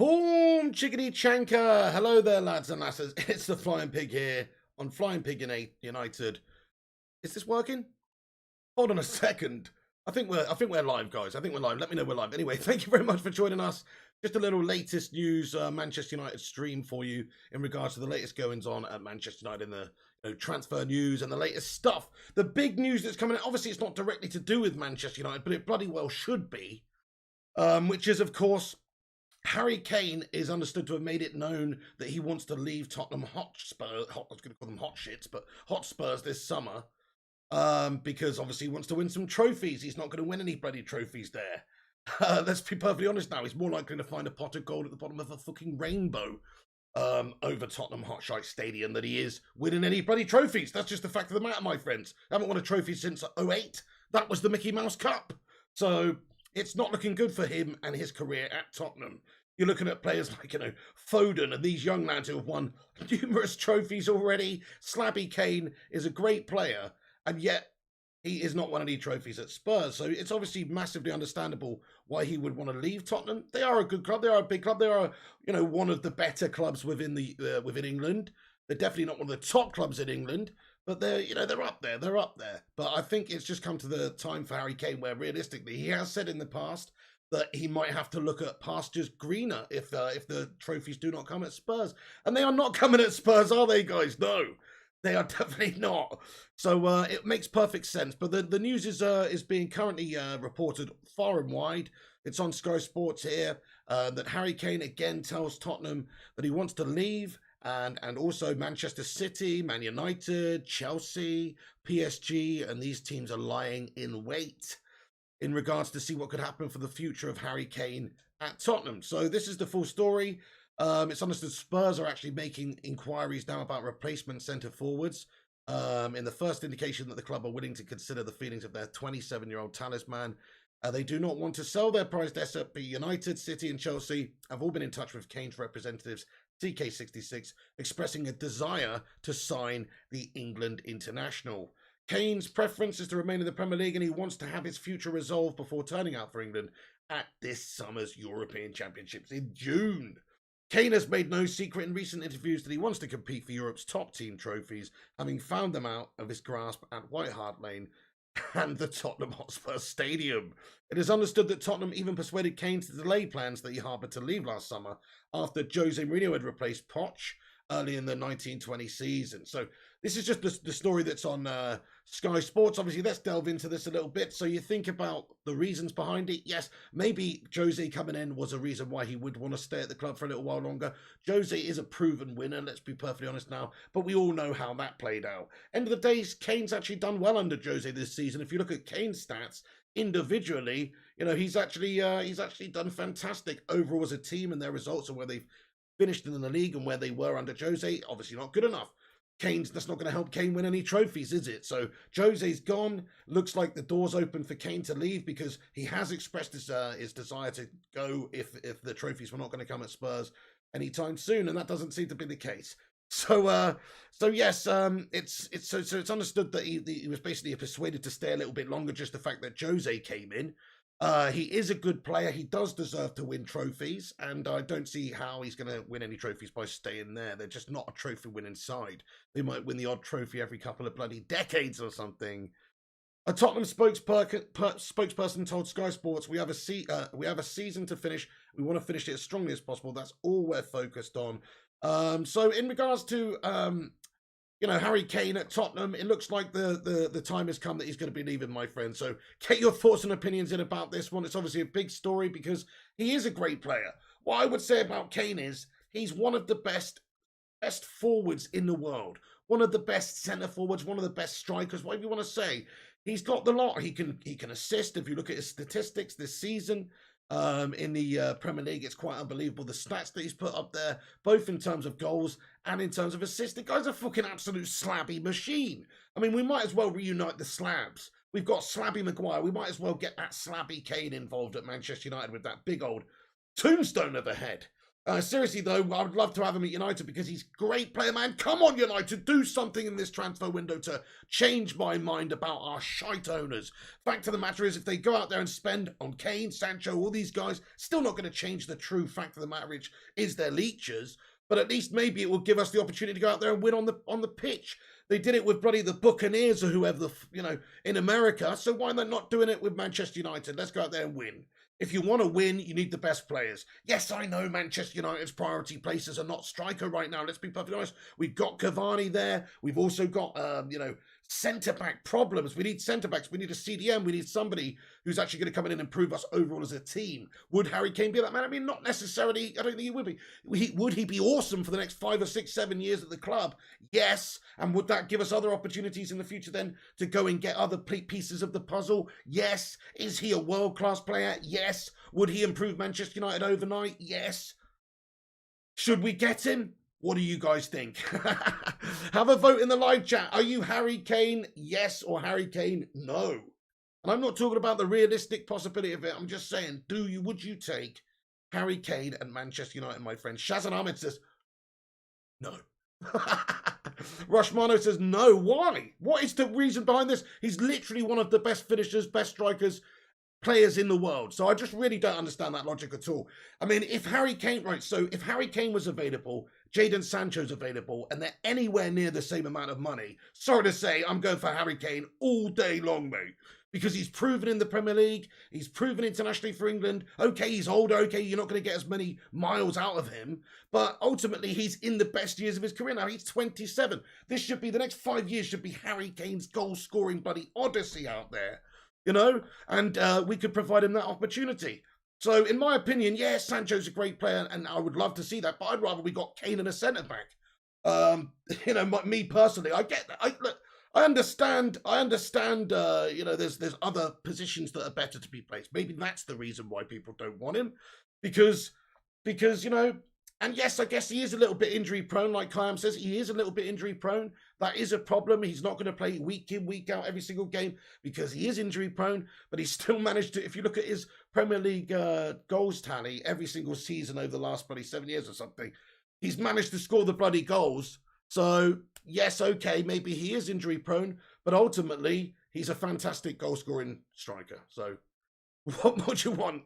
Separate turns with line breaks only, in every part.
Boom, chickadee chanka. Hello there, lads and lasses. It's the Flying Pig here on Flying Pig United. Is this working? Hold on a second. I think we're live, guys. I think we're live. Let me know we're live. Anyway, thank you very much for joining us. Just a little latest news, Manchester United stream for you in regards to the latest goings on at Manchester United in the transfer news and the latest stuff. The big news that's coming out. Obviously, it's not directly to do with Manchester United, but it bloody well should be. Which is, of course, Harry Kane is understood to have made it known that he wants to leave Tottenham Hotspur. I was going to call them Hot Shits, but Hotspurs this summer. Because obviously he wants to win some trophies. He's not going to win any bloody trophies there. Let's be perfectly honest now. He's more likely to find a pot of gold at the bottom of a fucking rainbow over Tottenham Hotspur Stadium than he is winning any bloody trophies. That's just the fact of the matter, my friends. I haven't won a trophy since '08. That was the Mickey Mouse Cup. So it's not looking good for him and his career at Tottenham. You're looking at players like, Foden and these young lads who have won numerous trophies already. Slabby Kane is a great player, and yet he is not won any trophies at Spurs. So it's obviously massively understandable why he would want to leave Tottenham. They are a good club. They are a big club. They are, one of the better clubs within within England. They're definitely not one of the top clubs in England, but they're up there. They're up there. But I think it's just come to the time for Harry Kane where realistically he has said in the past that he might have to look at pastures greener if the trophies do not come at Spurs. And they are not coming at Spurs, are they, guys? No. They are definitely not. So it makes perfect sense. But the news is being currently reported far and wide. It's on Sky Sports here that Harry Kane again tells Tottenham that he wants to leave, and also Manchester City, Man United, Chelsea, PSG, and these teams are lying in wait in regards to see what could happen for the future of Harry Kane at Tottenham. So this is the full story. It's understood Spurs are actually making inquiries now about replacement centre forwards. In the first indication that the club are willing to consider the feelings of their 27-year-old talisman. They do not want to sell their prized asset, but United, City and Chelsea have all been in touch with Kane's representatives, CK66, expressing a desire to sign the England international. Kane's preference is to remain in the Premier League, and he wants to have his future resolved before turning out for England at this summer's European Championships in June. Kane has made no secret in recent interviews that he wants to compete for Europe's top team trophies, having found them out of his grasp at White Hart Lane and the Tottenham Hotspur Stadium. It is understood that Tottenham even persuaded Kane to delay plans that he harboured to leave last summer after Jose Mourinho had replaced Poch early in the 1920 season. So this is just the story that's on Sky Sports. Obviously, let's delve into this a little bit. So you think about the reasons behind it. Yes, maybe Jose coming in was a reason why he would want to stay at the club for a little while longer. Jose is a proven winner, let's be perfectly honest now, but we all know how that played out. End of the day, Kane's actually done well under Jose this season. If you look at Kane's stats individually, he's actually done fantastic overall as a team, and their results and where they've finished in the league and where they were under Jose, obviously not good enough. That's not going to help Kane win any trophies, is it? So Jose's gone. Looks like the door's open for Kane to leave because he has expressed his desire to go if the trophies were not going to come at Spurs anytime soon, and that doesn't seem to be the case. So yes, it's understood that he was basically persuaded to stay a little bit longer. Just the fact that Jose came in. He is a good player. He does deserve to win trophies, and I don't see how he's going to win any trophies by staying there. They're just not a trophy-winning side. They might win the odd trophy every couple of bloody decades or something. A Tottenham spokesperson told Sky Sports, "We have a season to finish. We want to finish it as strongly as possible. That's all we're focused on." So in regards to Harry Kane at Tottenham, it looks like the time has come that he's going to be leaving, my friend. So get your thoughts and opinions in about this one. It's obviously a big story because he is a great player. What I would say about Kane is he's one of the best forwards in the world. One of the best centre forwards, one of the best strikers, whatever you want to say. He's got the lot. He can assist. If you look at his statistics this season, in the Premier League, it's quite unbelievable the stats that he's put up there, both in terms of goals and in terms of assists. The guy's a fucking absolute slabby machine. I mean, we might as well reunite the slabs. We've got Slabby Maguire. We might as well get that slabby Kane involved at Manchester United with that big old tombstone of a head. Seriously, though, I would love to have him at United because he's a great player, man. Come on, United, do something in this transfer window to change my mind about our shite owners. Fact of the matter is, if they go out there and spend on Kane, Sancho, all these guys, still not going to change the true fact of the matter, which is they're leechers. But at least maybe it will give us the opportunity to go out there and win on the pitch. They did it with bloody the Buccaneers or whoever, in America. So why they're not doing it with Manchester United? Let's go out there and win. If you want to win, you need the best players. Yes, I know Manchester United's priority places are not striker right now. Let's be perfectly honest. We've got Cavani there. We've also got, centre-back problems. We need centre-backs. We need a CDM. We need somebody who's actually going to come in and improve us overall as a team. Would Harry Kane be that man? I mean, not necessarily. I don't think he would be. Would he be awesome for the next 5 or 6, 7 years at the club? Yes. And would that give us other opportunities in the future then to go and get other pieces of the puzzle? Yes. Is he a world-class player? Yes. Would he improve Manchester United overnight? Yes. Should we get him? What do you guys think? Have a vote in the live chat. Are you Harry Kane, yes, or Harry Kane, no? And I'm not talking about the realistic possibility of it. I'm just saying, would you take Harry Kane and Manchester United, my friend? Shazan Ahmed says, no. Rushmano says, no. Why? What is the reason behind this? He's literally one of the best finishers, best strikers, players in the world. So I just really don't understand that logic at all. I mean, if Harry Kane was available, Jadon Sancho's available, and they're anywhere near the same amount of money, sorry to say, I'm going for Harry Kane all day long, mate. Because he's proven in the Premier League, he's proven internationally for England. Okay, he's older, okay, you're not going to get as many miles out of him, but ultimately he's in the best years of his career now. He's 27. The next 5 years should be Harry Kane's goal-scoring bloody odyssey out there. And we could provide him that opportunity. So, in my opinion, yes, Sancho's a great player, and I would love to see that, but I'd rather we got Kane and a centre-back. Me personally, I get that. I understand, there's other positions that are better to be placed. Maybe that's the reason why people don't want him, because and yes, I guess he is a little bit injury prone, like Kayam says. He is a little bit injury prone. That is a problem. He's not going to play week in, week out every single game because he is injury prone, but he's still managed to, if you look at his Premier League goals tally every single season over the last bloody 7 years or something, he's managed to score the bloody goals. So, yes, okay, maybe he is injury prone, but ultimately, he's a fantastic goal-scoring striker. So, what more do you want?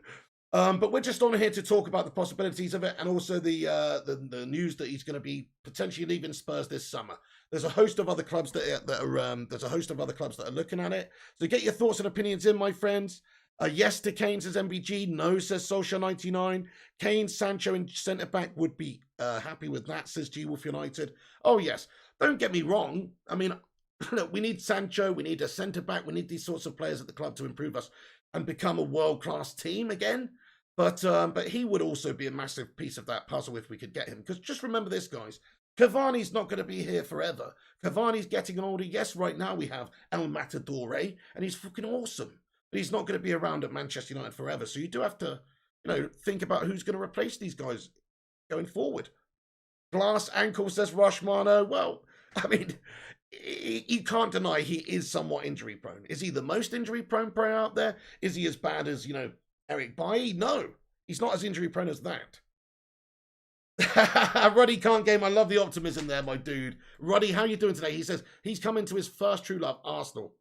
But we're just on here to talk about the possibilities of it, and also the news that he's going to be potentially leaving Spurs this summer. There's a host of other clubs that are looking at it. So get your thoughts and opinions in, my friends. Yes to Kane, says MBG. No, says Solskjaer99. Kane, Sancho, and centre back would be happy with that, says G Wolf United. Oh yes, don't get me wrong. I mean, look, we need Sancho, we need a centre back, we need these sorts of players at the club to improve us and become a world-class team again. But he would also be a massive piece of that puzzle if we could get him. Because just remember this, guys. Cavani's not going to be here forever. Cavani's getting older. Yes, right now we have El Matador, and he's fucking awesome. But he's not going to be around at Manchester United forever. So you do have to, think about who's going to replace these guys going forward. Glass ankle, says Rushmano. Well, I mean, you can't deny he is somewhat injury prone. Is he the most injury prone player out there? Is he as bad as, Eric Bailly? No, he's not as injury prone as that. Ruddy can't game. I love the optimism there, my dude. Ruddy, how you doing today? He says he's come into his first true love, Arsenal.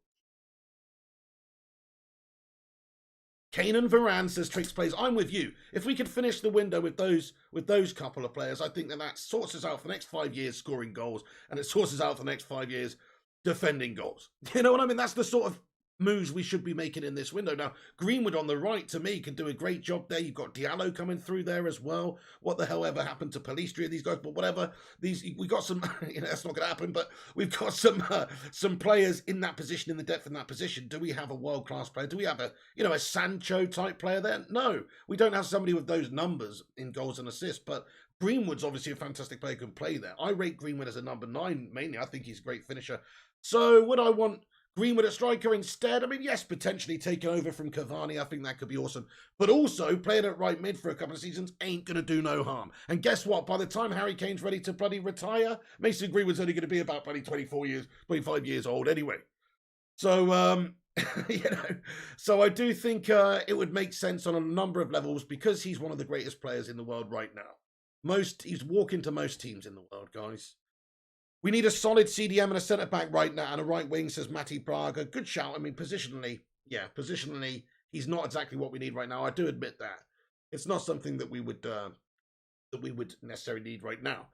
Kane and Varane, says Trix Plays. I'm with you. If we could finish the window with those couple of players, I think that sorts us out for the next 5 years scoring goals, and it sorts us out for the next 5 years defending goals. You know what I mean? That's the sort of moves we should be making in this window. Now, Greenwood on the right, to me, can do a great job there. You've got Diallo coming through there as well. What the hell ever happened to Pellistri and these guys? But whatever. We got some, that's not going to happen, but we've got some players in that position, in the depth in that position. Do we have a world-class player? Do we have a Sancho-type player there? No. We don't have somebody with those numbers in goals and assists, but Greenwood's obviously a fantastic player who can play there. I rate Greenwood as a number 9, mainly. I think he's a great finisher. So would I want Greenwood at striker instead? I mean, yes, potentially taking over from Cavani. I think that could be awesome. But also, playing at right mid for a couple of seasons ain't going to do no harm. And guess what? By the time Harry Kane's ready to bloody retire, Mason Greenwood's only going to be about bloody 25 years old anyway. So, so I do think it would make sense on a number of levels because he's one of the greatest players in the world right now. He's walking to most teams in the world, guys. We need a solid CDM and a centre-back right now, and a right wing, says Matty Braga. Good shout. I mean, positionally, he's not exactly what we need right now. I do admit that. It's not something that we would necessarily need right now,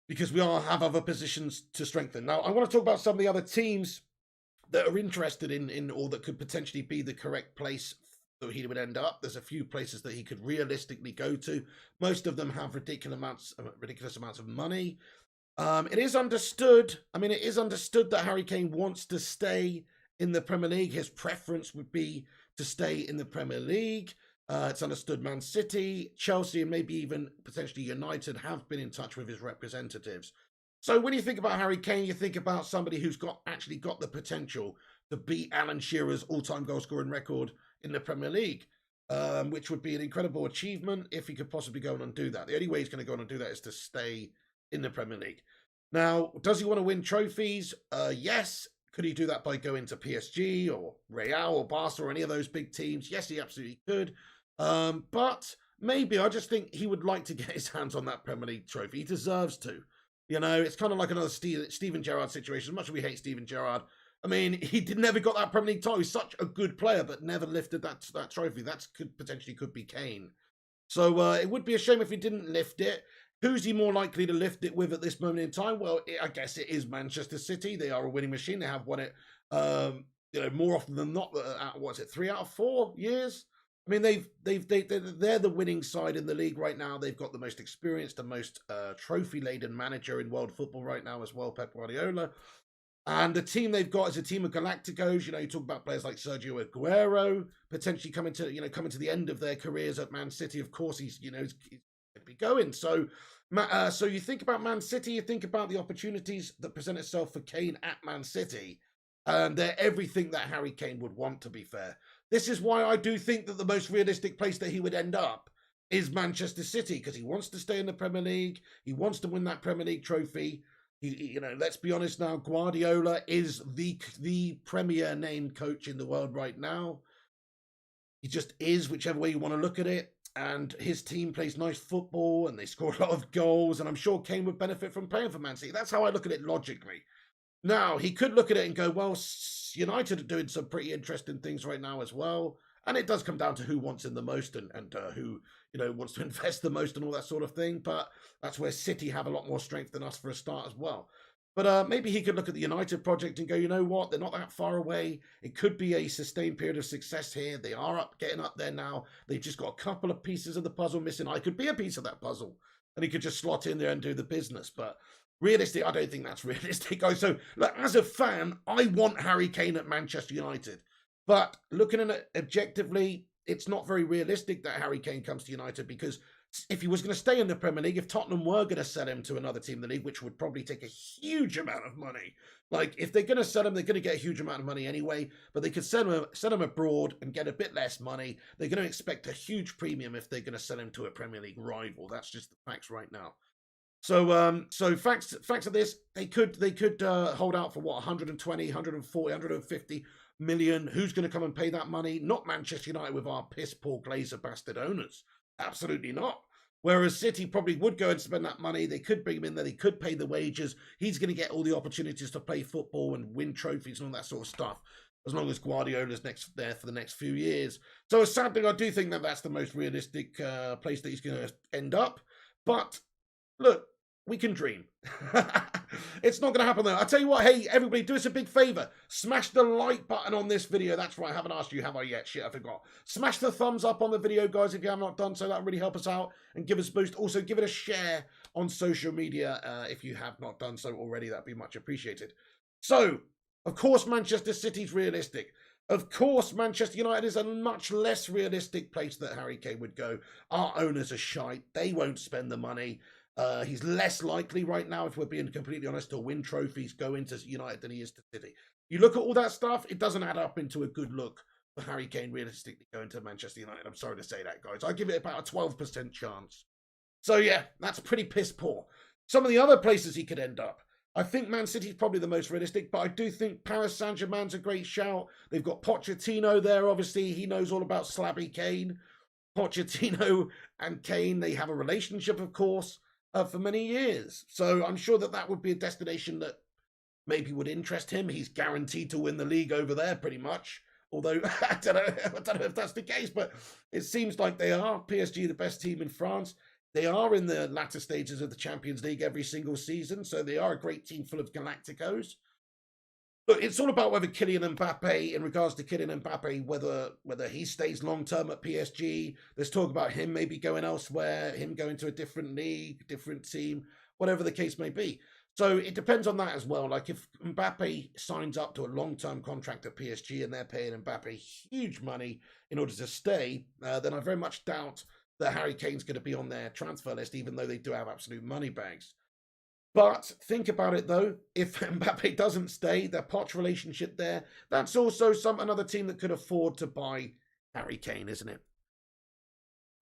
because we all have other positions to strengthen. Now, I want to talk about some of the other teams that are interested in or that could potentially be the correct place that he would end up. There's a few places that he could realistically go to. Most of them have ridiculous amounts of money. It is understood. I mean, it is understood that Harry Kane wants to stay in the Premier League. His preference would be to stay in the Premier League. It's understood Man City, Chelsea, and maybe even potentially United have been in touch with his representatives. So when you think about Harry Kane, you think about somebody who's actually got the potential to beat Alan Shearer's all-time goal scoring record in the Premier League, which would be an incredible achievement if he could possibly go on and do that. The only way he's going to go on and do that is to stay in the Premier League. Now, does he want to win trophies? Yes. Could he do that by going to PSG or Raiola or Barca or any of those big teams? Yes, he absolutely could. But maybe I just think he would like to get his hands on that Premier League trophy. He deserves to. You know, it's kind of like another Steven Gerrard situation. As much as we hate Steven Gerrard, I mean, he never got that Premier League title. He's such a good player, but never lifted that trophy. That could potentially be Kane. So it would be a shame if he didn't lift it. Who's he more likely to lift it with at this moment in time? Well, I guess it is Manchester City. They are a winning machine. They have won it, more often than not. 3 out of 4 years? I mean, they're the winning side in the league right now. They've got the most experienced and most trophy-laden manager in world football right now as well, Pep Guardiola. And the team they've got is a team of Galacticos. You know, you talk about players like Sergio Aguero potentially coming to the end of their careers at Man City. Of course, he's going to be going. So you think about Man City, you think about the opportunities that present itself for Kane at Man City, and they're everything that Harry Kane would want, to be fair. This is why I do think that the most realistic place that he would end up is Manchester City, because he wants to stay in the Premier League. He wants to win that Premier League trophy. Let's be honest now, Guardiola is the premier named coach in the world right now. He just is, whichever way you want to look at it. And his team plays nice football and they score a lot of goals. And I'm sure Kane would benefit from playing for Man City. That's how I look at it logically. Now, he could look at it and go, well, United are doing some pretty interesting things right now as well. And it does come down to who wants in the most and who, wants to invest the most and all that sort of thing. But that's where City have a lot more strength than us for a start as well. But maybe he could look at the United project and go, you know what? They're not that far away. It could be a sustained period of success here. They are getting up there now. They've just got a couple of pieces of the puzzle missing. I could be a piece of that puzzle. And he could just slot in there and do the business. But realistically, I don't think that's realistic, guys. So, look, as a fan, I want Harry Kane at Manchester United. But looking at it objectively, it's not very realistic that Harry Kane comes to United, because if he was going to stay in the Premier League, if Tottenham were going to sell him to another team in the league, which would probably take a huge amount of money, like if they're going to sell him, they're going to get a huge amount of money anyway, but they could sell him abroad and get a bit less money. They're going to expect a huge premium if they're going to sell him to a Premier League rival. That's just the facts right now. So facts of this, they could hold out for what, 120, 140, 150 million. Who's going to come and pay that money? Not Manchester United with our piss poor glazer bastard owners. Absolutely not. Whereas City probably would go and spend that money. They could bring him in there. They could pay the wages. He's going to get all the opportunities to play football and win trophies and all that sort of stuff, as long as Guardiola's there for the next few years. So sadly, I do think that that's the most realistic place that he's going to end up. But look, we can dream. It's not going to happen though. I'll tell you what, hey, everybody, do us a big favor. Smash the like button on this video. That's right, I haven't asked you, have I yet? Shit, I forgot. Smash the thumbs up on the video, guys, if you have not done so. That really help us out and give us a boost. Also, give it a share on social media if you have not done so already. That'd be much appreciated. So, of course, Manchester City's realistic. Of course, Manchester United is a much less realistic place that Harry Kane would go. Our owners are shite. They won't spend the money. He's less likely right now, if we're being completely honest, to win trophies going to United than he is to City. You look at all that stuff, it doesn't add up into a good look for Harry Kane realistically going to Manchester United. I'm sorry to say that, guys. I give it about a 12% chance. So, yeah, that's pretty piss poor. Some of the other places he could end up. I think Man City's probably the most realistic, but I do think Paris Saint-Germain's a great shout. They've got Pochettino there, obviously. He knows all about Slabby Kane. Pochettino and Kane, they have a relationship, of course, for many years. So I'm sure that that would be a destination that maybe would interest him. He's guaranteed to win the league over there pretty much. Although, I don't know if that's the case, but it seems like they are. PSG, the best team in France. They are in the latter stages of the Champions League every single season, so they are a great team full of Galacticos. Look, it's all about whether Kylian Mbappe, in regards to Kylian Mbappe, whether he stays long-term at PSG. There's talk about him maybe going elsewhere, him going to a different league, different team, whatever the case may be. So it depends on that as well. Like if Mbappe signs up to a long-term contract at PSG and they're paying Mbappe huge money in order to stay, then I very much doubt that Harry Kane's going to be on their transfer list, even though they do have absolute money bags. But think about it though, if Mbappe doesn't stay, their Poch relationship there, that's also another team that could afford to buy Harry Kane, isn't it?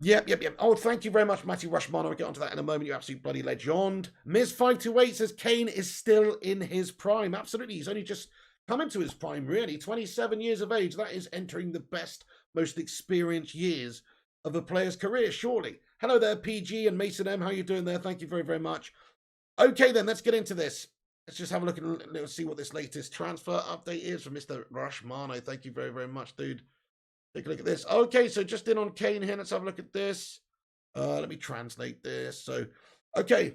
Yep. Oh, thank you very much, Matty Rushman. I'll get onto that in a moment. You absolute bloody legend. Ms528 says Kane is still in his prime. Absolutely. He's only just come into his prime, really. 27 years of age. That is entering the best, most experienced years of a player's career, surely. Hello there, PG and Mason M. How you doing there? Thank you very, very much. Okay, then, let's get into this. Let's just have a look and let's see what this latest transfer update is from Mr. Rushmano. Thank you very, very much, dude. Take a look at this. Okay, so just in on Kane here. Let's have a look at this. Let me translate this. So, okay.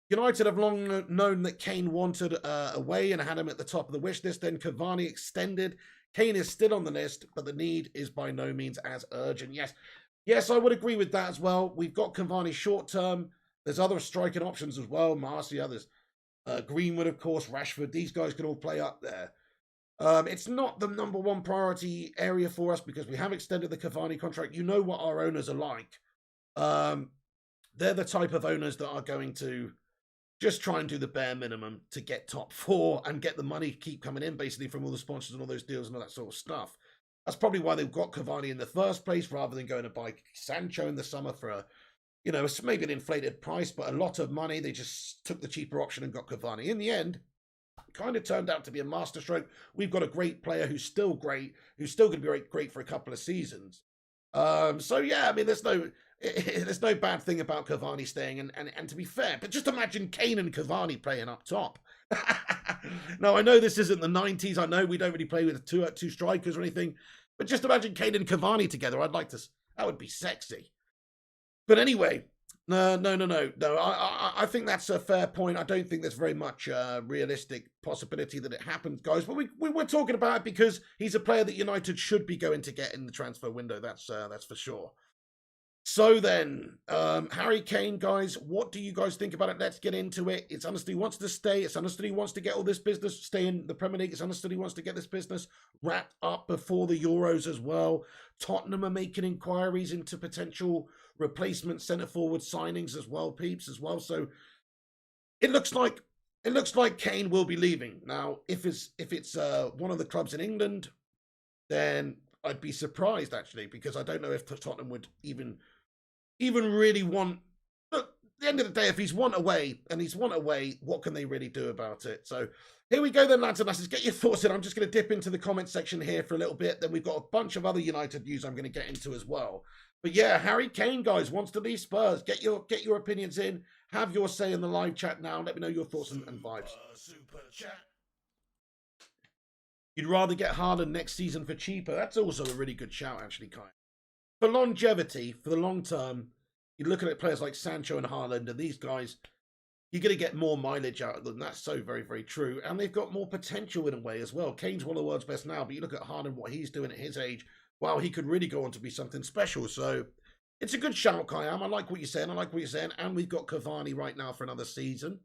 United have long known that Kane wanted away and had him at the top of the wish list. Then Cavani extended. Kane is still on the list, but the need is by no means as urgent. Yes, I would agree with that as well. We've got Cavani short term. There's other striking options as well. Martial, there's Greenwood, of course, Rashford. These guys can all play up there. It's not the number one priority area for us because we have extended the Cavani contract. You know what our owners are like. They're the type of owners that are going to just try and do the bare minimum to get top four and get the money keep coming in, basically, from all the sponsors and all those deals and all that sort of stuff. That's probably why they've got Cavani in the first place rather than going to buy Sancho in the summer for a, you know, it's maybe an inflated price, but a lot of money. They just took the cheaper option and got Cavani. In the end, kind of turned out to be a masterstroke. We've got a great player who's still great, who's still going to be great for a couple of seasons. So yeah, I mean, there's no bad thing about Cavani staying, and to be fair, but just imagine Kane and Cavani playing up top. Now, I know this isn't the 90s. I know we don't really play with two strikers or anything, but just imagine Kane and Cavani together. I'd like to. That would be sexy. But anyway, no. I think that's a fair point. I don't think there's very much realistic possibility that it happens, guys. But we're talking about it because he's a player that United should be going to get in the transfer window. That's for sure. So then, Harry Kane, guys, what do you guys think about it? Let's get into it. It's understood he wants to stay. It's understood he wants to get all this business, stay in the Premier League. It's understood he wants to get this business wrapped up before the Euros as well. Tottenham are making inquiries into potential replacement centre-forward signings as well, peeps, as well. So it looks like Kane will be leaving. Now, if it's one of the clubs in England, then I'd be surprised, actually, because I don't know if Tottenham would even really want. Look, at the end of the day, if he's one away, what can they really do about it? So here we go then, lads and lasses. Get your thoughts in. I'm just going to dip into the comment section here for a little bit. Then we've got a bunch of other United news I'm going to get into as well. But yeah, Harry Kane, guys, wants to leave Spurs. Get your opinions in. Have your say in the live chat now. Let me know your thoughts and vibes. Super chat. You'd rather get Haaland next season for cheaper. That's also a really good shout, actually, Kai. For longevity, for the long term, you're looking at players like Sancho and Haaland, and these guys, you're going to get more mileage out of them. That's so very, very true. And they've got more potential in a way as well. Kane's one of the world's best now, but you look at Haaland, what he's doing at his age, wow, he could really go on to be something special. So it's a good shout, Kayam. I like what you're saying. And we've got Cavani right now for another season.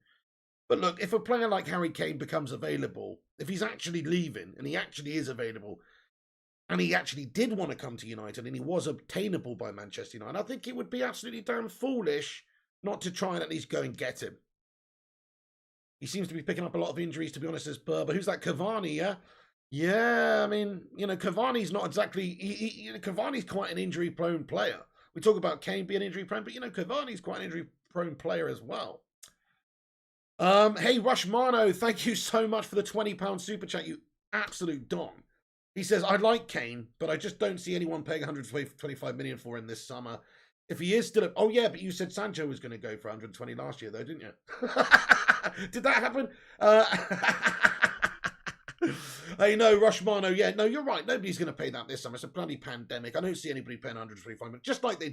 But look, if a player like Harry Kane becomes available, if he's actually leaving, and he actually is available, and he actually did want to come to United, and he was obtainable by Manchester United, I think it would be absolutely damn foolish not to try and at least go and get him. He seems to be picking up a lot of injuries, to be honest, as Berber. Who's that, Cavani, yeah? Yeah, I mean, you know, Cavani's not exactly... Cavani's quite an injury-prone player. We talk about Kane being injury-prone, but, you know, Cavani's quite an injury-prone player as well. Hey, Rushmano, thank you so much for the £20 super chat, you absolute don. He says, I like Kane, but I just don't see anyone paying 125 million for him this summer. If he is still... Oh, yeah, but you said Sancho was going to go for 120 last year, though, didn't you? Did that happen? Hey, no, Rushmano, yeah, no, you're right. Nobody's going to pay that this summer. It's a bloody pandemic. I don't see anybody paying 125 million, just like they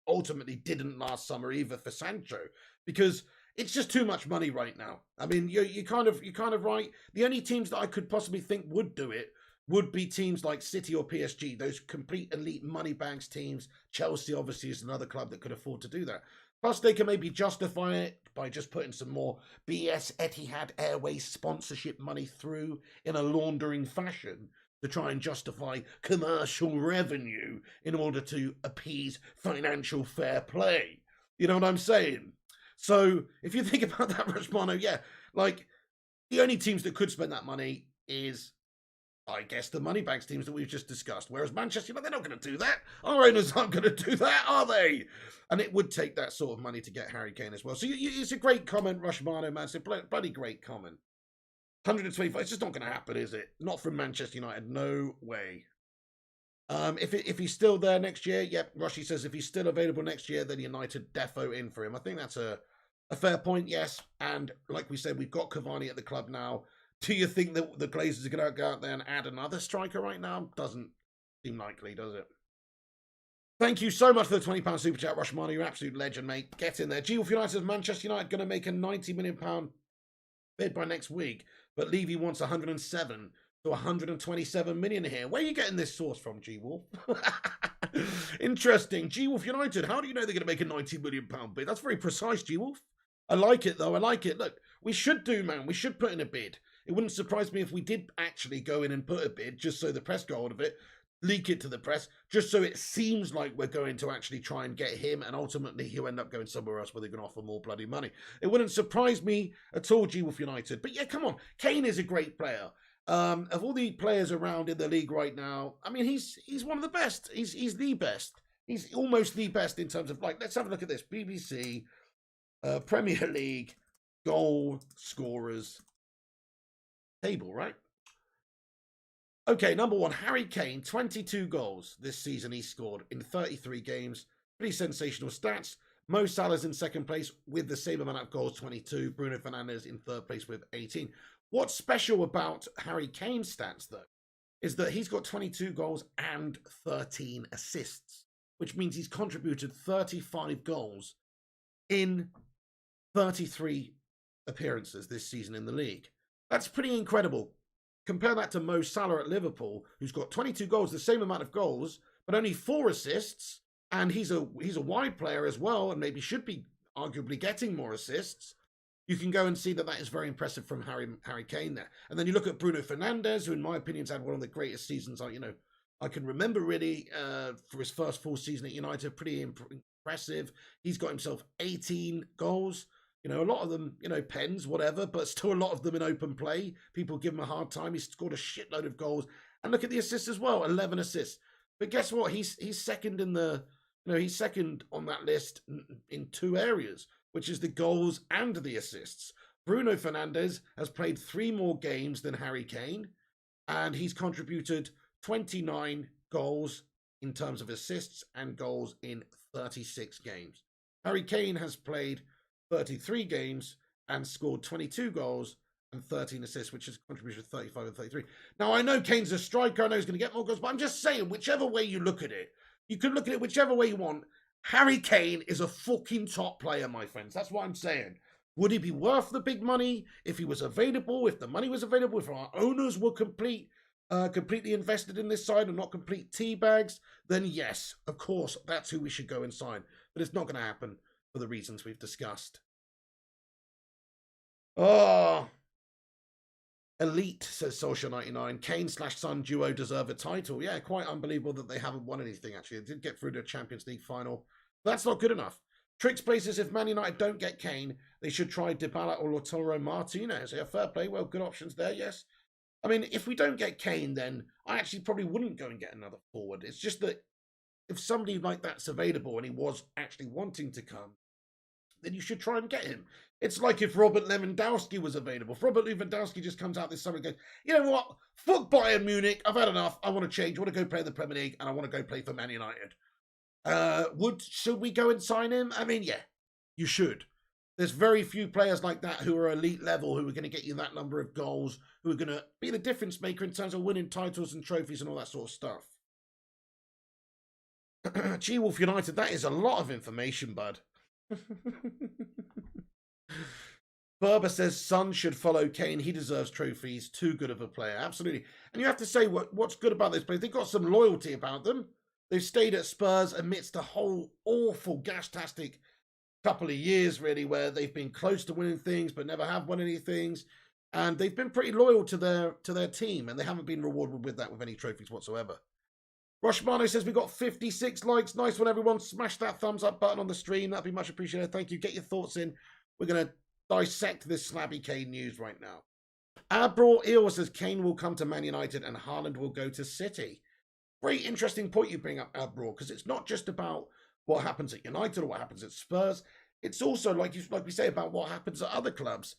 ultimately didn't last summer either for Sancho, because it's just too much money right now. I mean, you're kind of right. The only teams that I could possibly think would do it would be teams like City or PSG, those complete elite money bags teams. Chelsea obviously is another club that could afford to do that. Plus, they can maybe justify it by just putting some more BS Etihad Airways sponsorship money through in a laundering fashion to try and justify commercial revenue in order to appease financial fair play. You know what I'm saying? So if you think about that, Rashmano, yeah, like the only teams that could spend that money is, I guess, the money bags teams that we've just discussed. Whereas Manchester United, they're not going to do that. Our owners aren't going to do that, are they? And it would take that sort of money to get Harry Kane as well. So it's a great comment, Rushmano, man. It's a bloody great comment. 125, it's just not going to happen, is it? Not from Manchester United. No way. If he's still there next year, yep, Rushy says if he's still available next year, then United defo in for him. I think that's a fair point, yes. And like we said, we've got Cavani at the club now. Do you think that the Glazers are going to go out there and add another striker right now? Doesn't seem likely, does it? Thank you so much for the £20 super chat, Rushmano. You're an absolute legend, mate. Get in there. G-Wolf United says Manchester United going to make a £90 million bid by next week, but Levy wants 107 to 127 million here. Where are you getting this source from, G-Wolf? Interesting. G-Wolf United, how do you know they're going to make a £90 million bid? That's very precise, G-Wolf. I like it, though. I like it. Look, we should do, man. We should put in a bid. It wouldn't surprise me if we did actually go in and put a bid, just so the press got hold of it, leak it to the press, just so it seems like we're going to actually try and get him, and ultimately he'll end up going somewhere else where they're going to offer more bloody money. It wouldn't surprise me at all, G-Wolf United. But yeah, come on. Kane is a great player. Of all the players around in the league right now, I mean, he's one of the best. He's the best. He's almost the best in terms of, like, let's have a look at this. BBC, Premier League, goal scorers table, right? Okay, number one, Harry Kane, 22 goals this season he scored in 33 games. Pretty sensational stats. Mo Salah's in second place with the same amount of goals, 22. Bruno Fernandes in third place with 18. What's special about Harry Kane's stats, though, is that he's got 22 goals and 13 assists, which means he's contributed 35 goals in 33 appearances this season in the league. That's pretty incredible. Compare that to Mo Salah at Liverpool, who's got 22 goals, the same amount of goals, but only 4 assists, and he's a wide player as well, and maybe should be arguably getting more assists. You can go and see that is very impressive from Harry Kane there. And then you look at Bruno Fernandes, who in my opinion has had one of the greatest seasons I can remember, really, for his first full season at United. Pretty impressive. He's got himself 18 goals. A lot of them, pens, whatever, but still a lot of them in open play. People give him a hard time. He's scored a shitload of goals. And look at the assists as well, 11 assists. But guess what? He's second in he's second on that list in 2 areas, which is the goals and the assists. Bruno Fernandes has played 3 more games than Harry Kane, and he's contributed 29 goals in terms of assists and goals in 36 games. Harry Kane has played 33 games and scored 22 goals and 13 assists, which is contribution 35 and 33. Now, I know Kane's a striker. I know he's going to get more goals, but I'm just saying, whichever way you look at it, you can look at it whichever way you want. Harry Kane is a fucking top player, my friends. That's what I'm saying. Would he be worth the big money if he was available, if the money was available, if our owners were completely invested in this side and not complete tea bags? Then yes, of course, that's who we should go and sign. But it's not going to happen for the reasons we've discussed. Oh, elite, says Social99. Kane/Son duo deserve a title. Yeah, quite unbelievable that they haven't won anything, actually. They did get through to a Champions League final. That's not good enough. Tricks places, if Man United don't get Kane, they should try Dybala or Lautaro Martinez. Yeah, fair play. Well, good options there, yes. I mean, if we don't get Kane, then I actually probably wouldn't go and get another forward. It's just that if somebody like that's available and he was actually wanting to come, then you should try and get him. It's like if Robert Lewandowski was available. If Robert Lewandowski just comes out this summer and goes, you know what, fuck Bayern Munich, I've had enough, I want to change, I want to go play in the Premier League, and I want to go play for Man United. Should we go and sign him? I mean, yeah, you should. There's very few players like that who are elite level, who are going to get you that number of goals, who are going to be the difference maker in terms of winning titles and trophies and all that sort of stuff. G-Wolf United, that is a lot of information, bud. Berber says Son should follow Kane. He deserves trophies. Too good of a player. Absolutely. And you have to say what's good about those players. They've got some loyalty about them. They've stayed at Spurs amidst a whole awful, gas-tastic couple of years, really, where they've been close to winning things but never have won any things. And they've been pretty loyal to their team, and they haven't been rewarded with that with any trophies whatsoever. Roshmano says we got 56 likes. Nice one, everyone. Smash that thumbs up button on the stream. That'd be much appreciated. Thank you. Get your thoughts in. We're going to dissect this slabby Kane news right now. Abral Eel says Kane will come to Man United and Haaland will go to City. Very interesting point you bring up, Abral, because it's not just about what happens at United or what happens at Spurs. It's also, like we say, about what happens at other clubs.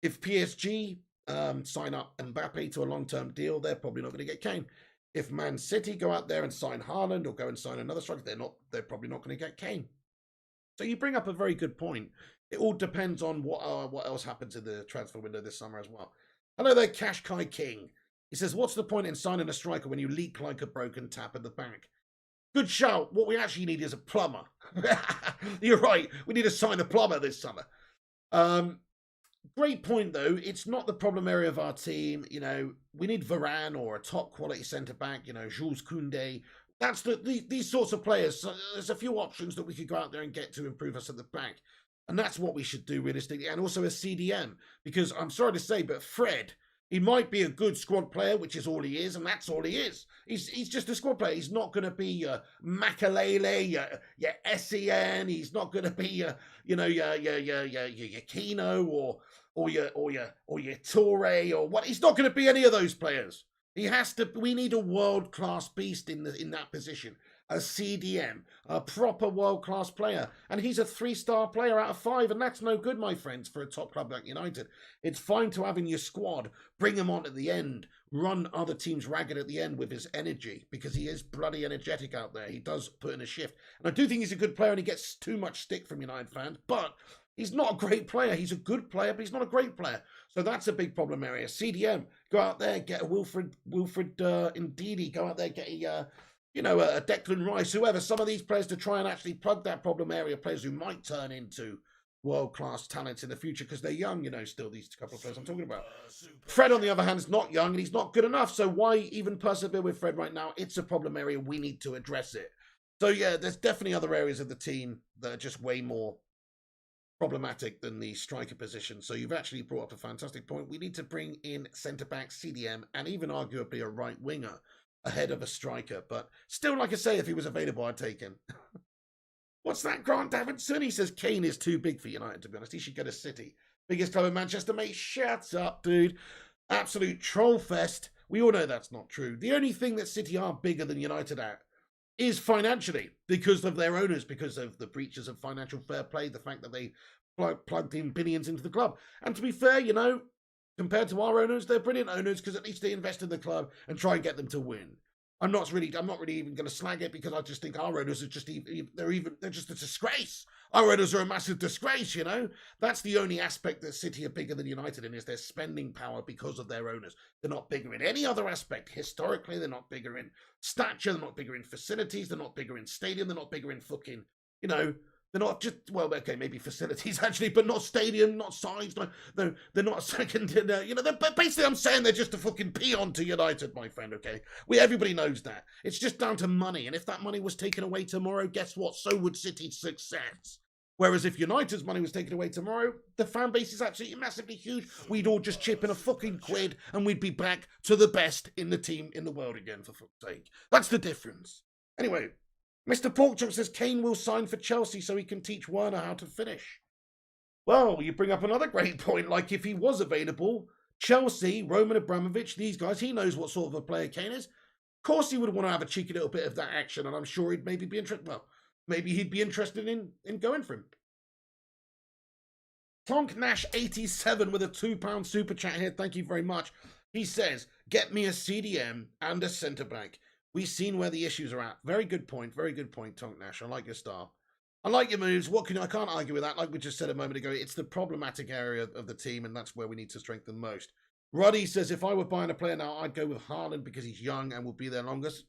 If PSG sign up Mbappe to a long-term deal, they're probably not going to get Kane. If Man City go out there and sign Haaland or go and sign another striker, they're probably not going to get Kane. So you bring up a very good point. It all depends on what else happens in the transfer window this summer as well. Hello there, Cash Kai King. He says, what's the point in signing a striker when you leak like a broken tap at the back? Good shout. What we actually need is a plumber. You're right. We need to sign a plumber this summer. Great point, though. It's not the problem area of our team. You know, we need Varane or a top quality centre back. You know, Jules Koundé. That's these sorts of players. So there's a few options that we could go out there and get to improve us at the back, and that's what we should do realistically. And also a CDM, because I'm sorry to say, but Fred. He might be a good squad player, which is all he is, and that's all he is. He's just a squad player. He's not going to be your Makalele, your Sen. He's not going to be your Kino or your Toure or what. He's not going to be any of those players. He has to. We need a world-class beast in that position. A CDM, a proper world-class player. And he's a 3-star player out of 5, and that's no good, my friends, for a top club like United. It's fine to have in your squad, bring him on at the end, run other teams ragged at the end with his energy, because he is bloody energetic out there. He does put in a shift. And I do think he's a good player, and he gets too much stick from United fans, but he's not a great player. He's a good player, but he's not a great player. So that's a big problem area. CDM, go out there, get a Wilfred Ndidi, go out there, get a Declan Rice, whoever, some of these players to try and actually plug that problem area, players who might turn into world-class talents in the future because they're young, still these couple of players I'm talking about. Fred, on the other hand, is not young and he's not good enough, so why even persevere with Fred right now? It's a problem area. We need to address it. So, yeah, there's definitely other areas of the team that are just way more problematic than the striker position. So you've actually brought up a fantastic point. We need to bring in centre-back, CDM, and even arguably a right winger ahead of a striker, but still, like I say, if he was available, I'd take him. What's that, Grant Davidson? He says Kane is too big for United, to be honest. He should go to City. Biggest club in Manchester, mate. Shut up, dude. Absolute troll fest. We all know that's not true. The only thing that City are bigger than United at is financially, because of their owners, because of the breaches of financial fair play, the fact that they plugged in billions into the club. And to be fair, compared to our owners, they're brilliant owners because at least they invest in the club and try and get them to win. I'm not really even going to slag it because I just think our owners are they're just a disgrace. Our owners are a massive disgrace, That's the only aspect that City are bigger than United in, is their spending power because of their owners. They're not bigger in any other aspect. Historically, they're not bigger in stature, they're not bigger in facilities, they're not bigger in stadium, they're not bigger in fucking, they're not just, well, okay, maybe facilities actually, but not stadium, not size. No, they're not second. Basically, I'm saying they're just a fucking peon to United, my friend. Okay, everybody knows that. It's just down to money, and if that money was taken away tomorrow, guess what? So would City's success. Whereas if United's money was taken away tomorrow, the fan base is absolutely massively huge. We'd all just chip in a fucking quid, and we'd be back to the best in the team in the world again. For fuck's sake, that's the difference. Anyway. Mr. Porkchop says Kane will sign for Chelsea so he can teach Werner how to finish. Well, you bring up another great point. Like, if he was available, Chelsea, Roman Abramovich, these guys, he knows what sort of a player Kane is. Of course he would want to have a cheeky little bit of that action, and I'm sure he'd maybe be interested. Well, maybe he'd be interested in going for him. Tonk Nash 87 with a £2 super chat here. Thank you very much. He says, get me a CDM and a centre-back. We've seen where the issues are at. Very good point. Very good point, Tonk Nash. I like your style. I like your moves. I can't argue with that. Like we just said a moment ago, it's the problematic area of the team, and that's where we need to strengthen most. Ruddy says, if I were buying a player now, I'd go with Haaland because he's young and will be there longest.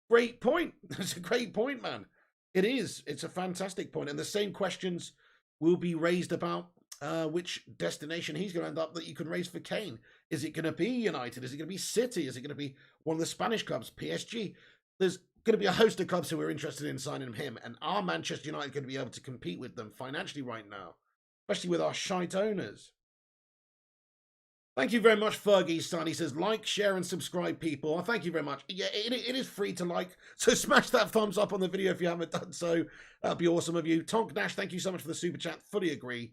Great point. That's a great point, man. It is. It's a fantastic point. And the same questions will be raised about which destination he's going to end up that you can raise for Kane. Is it going to be United? Is it going to be City? Is it going to be one of the Spanish clubs, PSG? There's going to be a host of clubs who are interested in signing him. And are Manchester United going to be able to compete with them financially right now? Especially with our shite owners. Thank you very much, Fergie Son. He says, like, share, and subscribe, people. Thank you very much. Yeah, it is free to like. So smash that thumbs up on the video if you haven't done so. That'd be awesome of you. Tonk Nash, thank you so much for the super chat. Fully agree.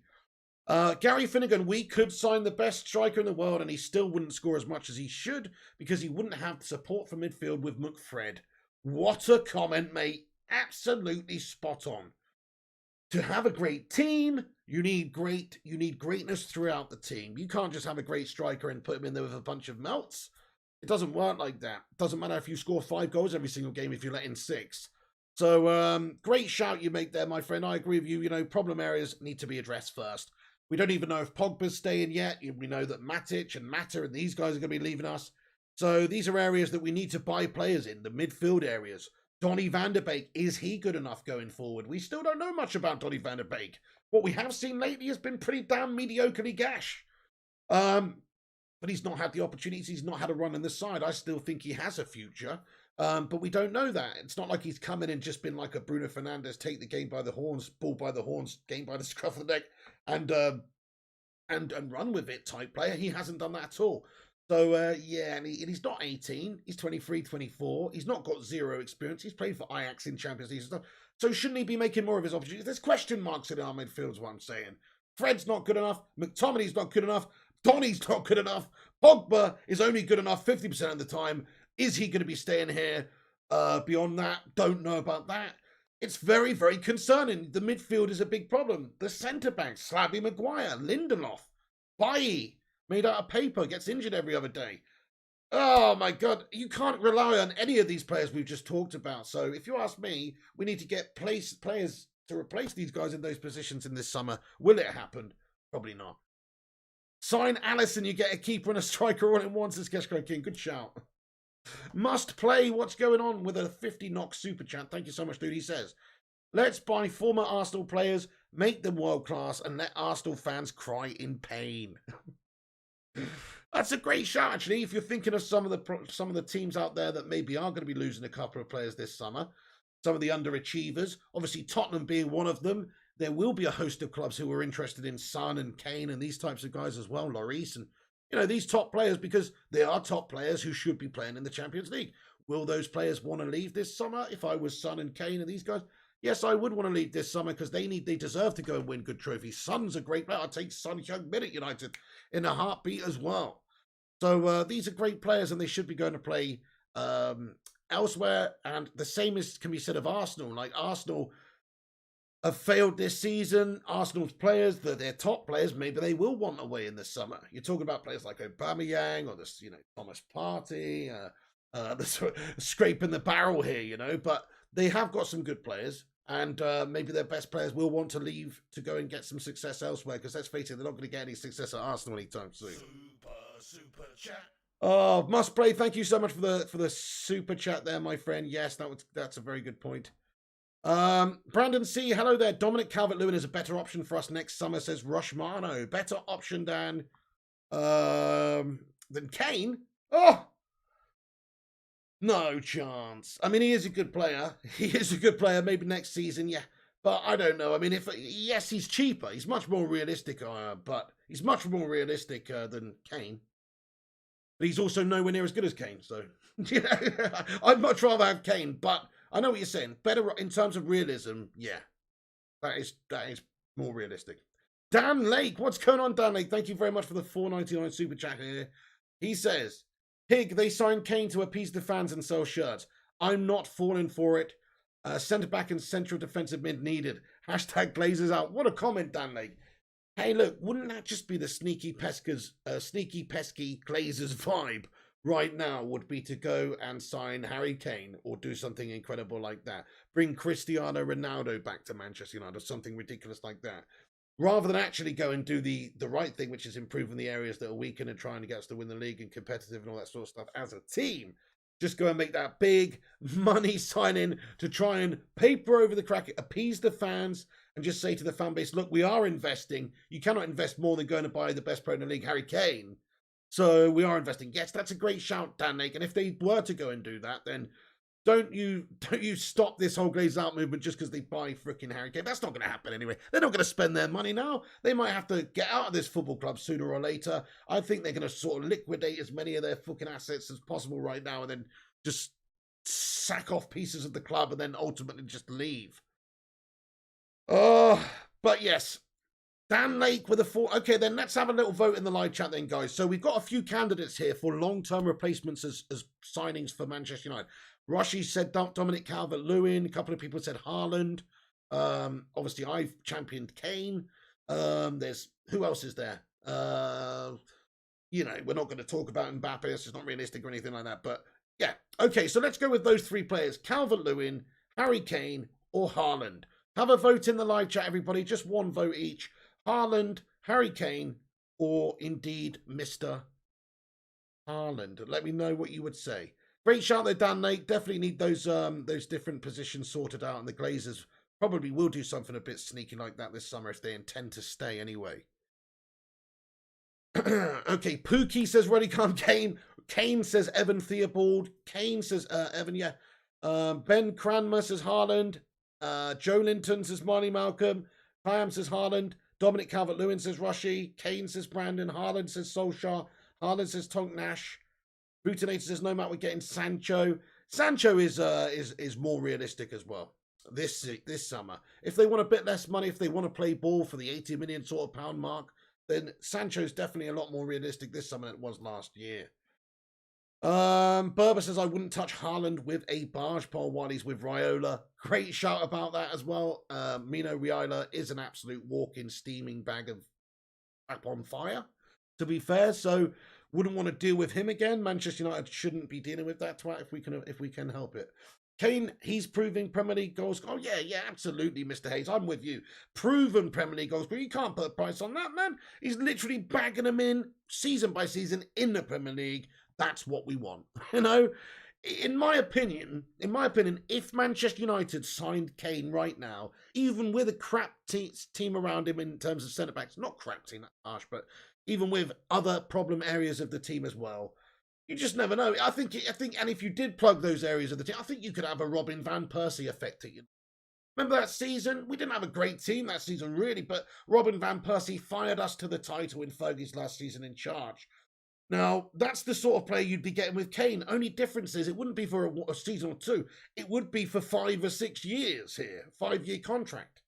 Gary Finnegan, we could sign the best striker in the world and he still wouldn't score as much as he should because he wouldn't have the support from midfield with McFred. What a comment, mate. Absolutely spot on. To have a great team, you need greatness throughout the team. You can't just have a great striker and put him in there with a bunch of melts. It doesn't work like that. It doesn't matter if you score 5 goals every single game if you let in 6. So, great shout you make there, my friend. I agree with you. You know, problem areas need to be addressed first. We don't even know if Pogba's staying yet. We know that Matic and Mata and these guys are going to be leaving us. So these are areas that we need to buy players in, the midfield areas. Donny van de Beek, is he good enough going forward? We still don't know much about Donny van de Beek. What we have seen lately has been pretty damn mediocrely gash. But he's not had the opportunities. He's not had a run in the side. I still think he has a future. But we don't know that. It's not like he's come in and just been like a Bruno Fernandes, take the game by the horns, ball by the horns, game by the scruff of the neck, and run with it type player. He hasn't done that at all. So, yeah, and he's not 18. He's 23, 24. He's not got 0 experience. He's played for Ajax in Champions League and stuff. So shouldn't he be making more of his opportunities? There's question marks in our midfield is what I'm saying. Fred's not good enough. McTominay's not good enough. Donny's not good enough. Pogba is only good enough 50% of the time. Is he going to be staying here beyond that? Don't know about that. It's very, very concerning. The midfield is a big problem. The centre-backs, Slabby Maguire, Lindelof, Bailly, made out of paper, gets injured every other day. Oh, my God. You can't rely on any of these players we've just talked about. So if you ask me, we need to get players to replace these guys in those positions in this summer. Will it happen? Probably not. Sign Allison, you get a keeper and a striker all in one, says Keshko King. Good shout. Must play. What's going on with a 50 knock super chat? Thank you so much, dude. He says, let's buy former Arsenal players, make them world class, and let Arsenal fans cry in pain. That's a great shout, actually. If you're thinking of some of the teams out there that maybe are going to be losing a couple of players this summer, some of the underachievers, obviously Tottenham being one of them. There will be a host of clubs who are interested in Son and Kane and these types of guys as well, Lloris and these top players, because they are top players who should be playing in the Champions League. Will those players want to leave this summer? If I was Son and Kane and these guys, yes, I would want to leave this summer because they deserve to go and win good trophies. Son's a great player. I'd take Son Heung-min at United in a heartbeat as well. So these are great players and they should be going to play elsewhere. And the same can be said of Arsenal. Like Arsenal have failed this season. Arsenal's players, their top players, maybe they will want away in the summer. You're talking about players like Aubameyang or this, Thomas Partey, scraping the barrel here, but they have got some good players, and maybe their best players will want to leave to go and get some success elsewhere. Because let's face it, they're not going to get any success at Arsenal anytime soon. Super chat. Oh, must play. Thank you so much for the super chat there, my friend. Yes, that's a very good point. Brandon C, hello there. Dominic Calvert-Lewin is a better option for us next summer, says Rushmano. Better option than Kane? Oh, no chance. I mean, he is a good player. He is a good player. Maybe next season, yeah. But I don't know. I mean, yes, he's cheaper. He's much more realistic. But he's much more realistic than Kane. But he's also nowhere near as good as Kane. So I'd much rather have Kane. But I know what you're saying. Better in terms of realism, yeah. That is more realistic. Dan Lake, what's going on, Dan Lake? Thank you very much for the $4.99 super chat here. He says, Pig, they signed Kane to appease the fans and sell shirts. I'm not falling for it. Centre-back and central defensive mid needed. Hashtag Glazers out. What a comment, Dan Lake. Hey, look, wouldn't that just be the sneaky pesky Glazers vibe right now? Would be to go and sign Harry Kane or do something incredible like that. Bring Cristiano Ronaldo back to Manchester United or something ridiculous like that. Rather than actually go and do the right thing, which is improving the areas that are weaker and trying to get us to win the league and competitive and all that sort of stuff as a team. Just go and make that big money signing to try and paper over the crack, appease the fans, and just say to the fan base, look, we are investing. You cannot invest more than going to buy the best player in the league, Harry Kane. So we are investing. Yes, that's a great shout, Dan Lake. And if they were to go and do that, then don't you stop this whole glaze out movement just because they buy freaking Harry Kane. That's not going to happen anyway. They're not going to spend their money now. They might have to get out of this football club sooner or later. I think they're going to sort of liquidate as many of their fucking assets as possible right now and then just sack off pieces of the club and then ultimately just leave. Oh, but yes. Dan Lake with a 4. Okay, then let's have a little vote in the live chat then, guys. So we've got a few candidates here for long-term replacements as signings for Manchester United. Rashi said Dominic Calvert-Lewin. A couple of people said Haaland. Obviously, I've championed Kane. There's who else is there? You know, we're not going to talk about Mbappe. It's just not realistic or anything like that. But yeah, okay. So let's go with those 3 players: Calvert-Lewin, Harry Kane, or Haaland. Have a vote in the live chat, everybody. Just one vote each. Haaland, Harry Kane, or indeed Mr. Haaland. Let me know what you would say. Great shout there, Dan Nate. Definitely need those different positions sorted out, and the Glazers probably will do something a bit sneaky like that this summer if they intend to stay anyway. Okay, Pookie says Roddy Khan Kane. Kane says Evan Theobald. Kane says Evan, yeah. Ben Cranmer says Haaland. Joe Linton says Marnie Malcolm. Hyam says Haaland. Dominic Calvert-Lewin says Rushy. Kane says Brandon. Haaland says Solskjaer. Haaland says Tonk Nash. Bootinator says no matter we're getting Sancho. Sancho is more realistic as well this summer. If they want a bit less money, if they want to play ball for the 80 million sort of pound mark, then Sancho's definitely a lot more realistic this summer than it was last year. Berber says I wouldn't touch Haaland with a barge pole while he's with Raiola. Great shout about that as well. Mino Raiola is an absolute walking steaming bag of up on fire, to be fair. So wouldn't want to deal with him again. Manchester United shouldn't be dealing with that twat if we can help it. Kane, he's proving Premier League goals. Oh yeah, absolutely, Mr. Hayes. I'm with you. Proven Premier League goals, but you can't put a price on that, man. He's literally bagging them in season by season in the Premier League. That's what we want. You know, in my opinion, if Manchester United signed Kane right now, even with a crap team around him in terms of centre backs, not crap team, that's harsh, but even with other problem areas of the team as well, you just never know. I think, and if you did plug those areas of the team, I think you could have a Robin van Persie effect. Remember that season? We didn't have a great team that season, really, but Robin van Persie fired us to the title in Fergie's last season in charge. Now, that's the sort of player you'd be getting with Kane. Only difference is it wouldn't be for a season or 2. It would be for 5 or 6 years here. 5-year contract.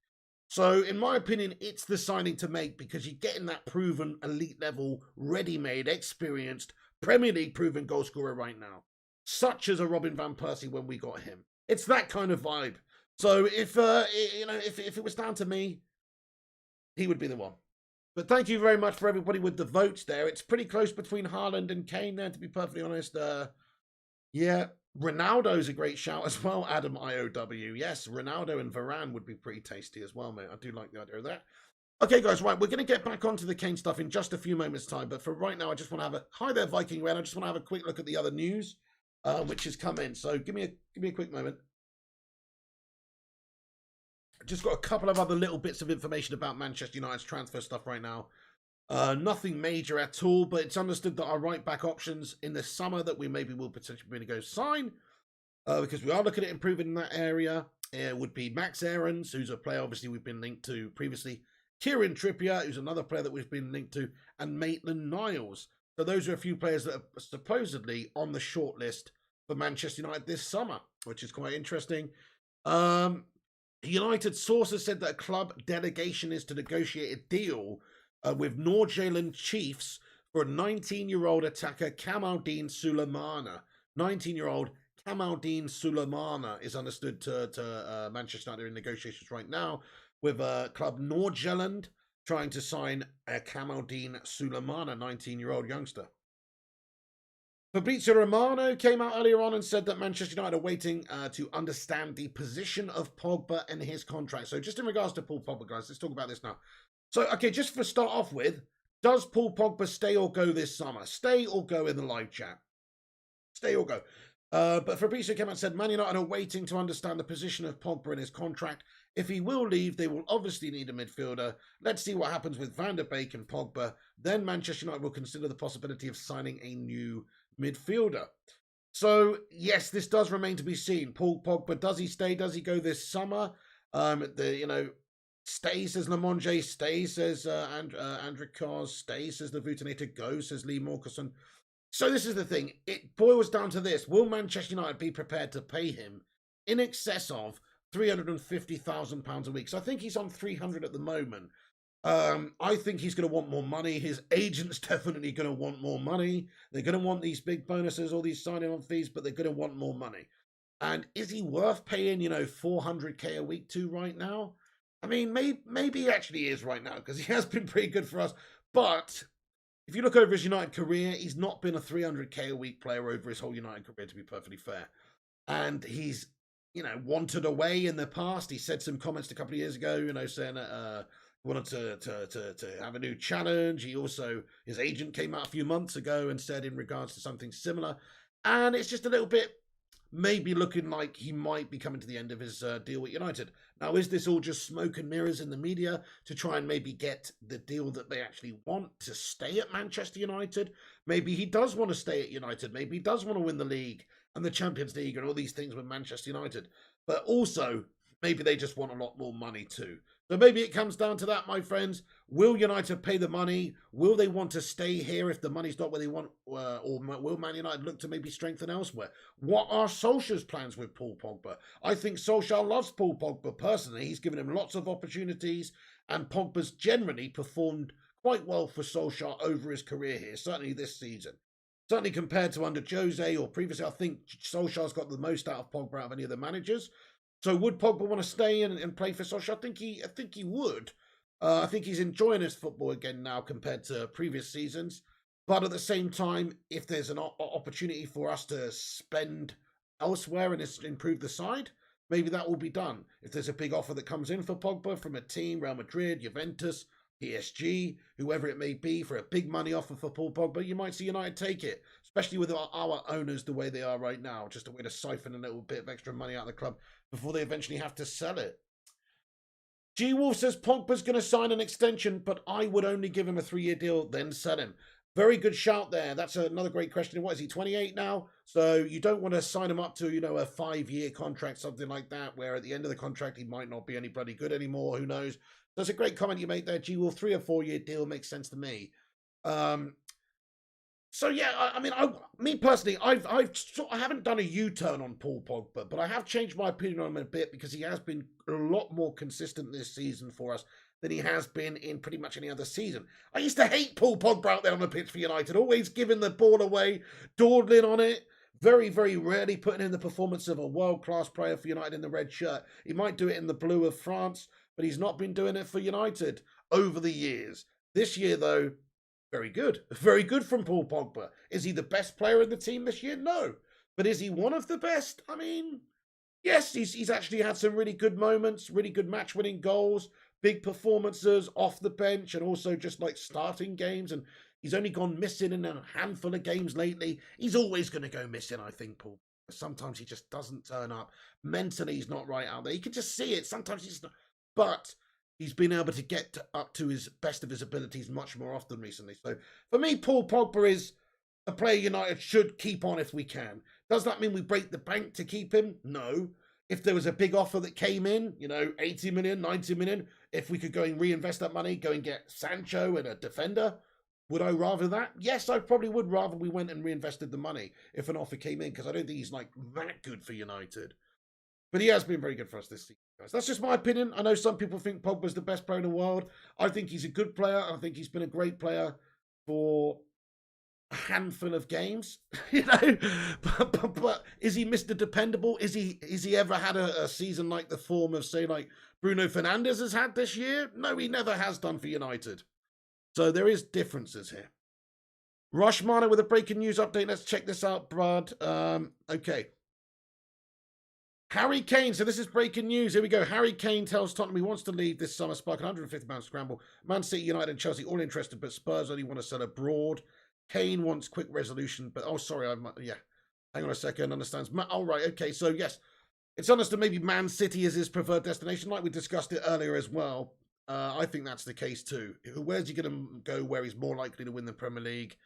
So, in my opinion, it's the signing to make because you're getting that proven elite level, ready-made, experienced, Premier League proven goal scorer right now. Such as a Robin van Persie when we got him. It's that kind of vibe. So, if it was down to me, he would be the one. But thank you very much for everybody with the votes there. It's pretty close between Haaland and Kane there, to be perfectly honest. Yeah, Ronaldo's a great shout as well, Adam IOW. Yes, Ronaldo and Varane would be pretty tasty as well, mate. I do like the idea of that. Okay, guys, right, we're going to get back onto the Kane stuff in just a few moments' time. But for right now, I just want to have a... Hi there, Viking Red. I just want to have a quick look at the other news, which has come in. So give me a quick moment. Just got a couple of other little bits of information about Manchester United's transfer stuff right now. Nothing major at all, but it's understood that our right-back options in the summer that we maybe will potentially be going to go sign, because we are looking at improving in that area, would be Max Aarons, who's a player obviously we've been linked to previously, Kieran Trippier, who's another player that we've been linked to, and Maitland-Niles. So those are a few players that are supposedly on the shortlist for Manchester United this summer, which is quite interesting. United sources said that a club delegation is to negotiate a deal with North Chiefs for a 19-year-old attacker, Kamaldeen Sulemana. 19-year-old Kamaldeen Sulemana is understood to Manchester United in negotiations right now with club North trying to sign a Kamaldeen Suleiman, a 19-year-old youngster. Fabrizio Romano came out earlier on and said that Manchester United are waiting to understand the position of Pogba and his contract. So just in regards to Paul Pogba, guys, let's talk about this now. So, okay, just for start off with, does Paul Pogba stay or go this summer? Stay or go in the live chat? Stay or go. But Fabrizio came out and said Man United are waiting to understand the position of Pogba in his contract. If he will leave, they will obviously need a midfielder. Let's see what happens with Van der Beek and Pogba. Then Manchester United will consider the possibility of signing a new midfielder. So, yes, this does remain to be seen. Paul Pogba, does he stay? Does he go this summer? Stay, says Lamonge. Stay, says Andrew Kars. Stay, says the Vutinator. Go, says Lee Morkison. So this is the thing. It boils down to this. Will Manchester United be prepared to pay him in excess of £350,000 a week? So I think he's on 300 at the moment. I think he's going to want more money. His agent's definitely going to want more money. They're going to want these big bonuses, all these signing on fees, but they're going to want more money. And is he worth paying, 400k a week to right now? I mean, maybe he actually is right now because he has been pretty good for us. But if you look over his United career, he's not been a 300k a week player over his whole United career, to be perfectly fair. And he's, wanted away in the past. He said some comments a couple of years ago, saying that he wanted to have a new challenge. He also, his agent came out a few months ago and said in regards to something similar. And it's just a little bit maybe looking like he might be coming to the end of his deal with United. Now, is this all just smoke and mirrors in the media to try and maybe get the deal that they actually want to stay at Manchester United? Maybe he does want to stay at United. Maybe he does want to win the league and the Champions League and all these things with Manchester United. But also, maybe they just want a lot more money too. So maybe it comes down to that, my friends. Will United pay the money? Will they want to stay here if the money's not where they want? Or will Man United look to maybe strengthen elsewhere? What are Solskjaer's plans with Paul Pogba? I think Solskjaer loves Paul Pogba personally. He's given him lots of opportunities, and Pogba's generally performed quite well for Solskjaer over his career here, certainly this season. Certainly compared to under Jose or previously, I think Solskjaer's got the most out of Pogba out of any of the managers. So would Pogba want to stay and play for Solskjaer? I think he would. I think he's enjoying his football again now compared to previous seasons. But at the same time, if there's an opportunity for us to spend elsewhere and improve the side, maybe that will be done. If there's a big offer that comes in for Pogba from a team, Real Madrid, Juventus, PSG, whoever it may be, for a big money offer for Paul Pogba, you might see United take it, especially with our owners the way they are right now, just a way to siphon a little bit of extra money out of the club before they eventually have to sell it. G Wolf says Pogba's going to sign an extension, but I would only give him a 3-year deal, then sell him. Very good shout there. That's another great question. What is he, 28 now? So you don't want to sign him up to, a 5-year contract, something like that, where at the end of the contract he might not be any bloody good anymore. Who knows? That's a great comment you make there, G Wolf. 3 or 4 year deal makes sense to me. So yeah, me personally, I haven't done a U-turn on Paul Pogba, but I have changed my opinion on him a bit because he has been a lot more consistent this season for us than he has been in pretty much any other season. I used to hate Paul Pogba out there on the pitch for United, always giving the ball away, dawdling on it, very, very rarely putting in the performance of a world-class player for United in the red shirt. He might do it in the blue of France, but he's not been doing it for United over the years. This year, though, very good. Very good from Paul Pogba. Is he the best player in the team this year? No. But is he one of the best? I mean, yes, he's actually had some really good moments, really good match-winning goals, big performances off the bench, and also just like starting games. And he's only gone missing in a handful of games lately. He's always going to go missing, I think, Paul. Sometimes he just doesn't turn up. Mentally, he's not right out there. You can just see it. Sometimes he's not. But he's been able to get up to his best of his abilities much more often recently. So for me, Paul Pogba is a player United should keep on if we can. Does that mean we break the bank to keep him? No. If there was a big offer that came in, 80 million, 90 million, if we could go and reinvest that money, go and get Sancho and a defender, would I rather that? Yes, I probably would rather we went and reinvested the money if an offer came in, because I don't think he's that good for United. But he has been very good for us this season, guys. That's just my opinion. I know some people think Pogba's the best player in the world. I think he's a good player. I think he's been a great player for a handful of games, But is he Mr. Dependable? Is he ever had a season like the form of, say, like Bruno Fernandes has had this year? No, he never has done for United. So there is differences here. Rushmana with a breaking news update. Let's check this out, Brad. Okay. Harry Kane. So this is breaking news. Here we go. Harry Kane tells Tottenham he wants to leave this summer, spark a £150 scramble. Man City, United and Chelsea all interested, but Spurs only want to sell abroad. Kane wants quick resolution, but oh, sorry. Yeah. Hang on a second. Understands. Oh, right. Okay. So yes, it's understood maybe Man City is his preferred destination, like we discussed it earlier as well. I think that's the case too. Where's he going to go where he's more likely to win the Premier League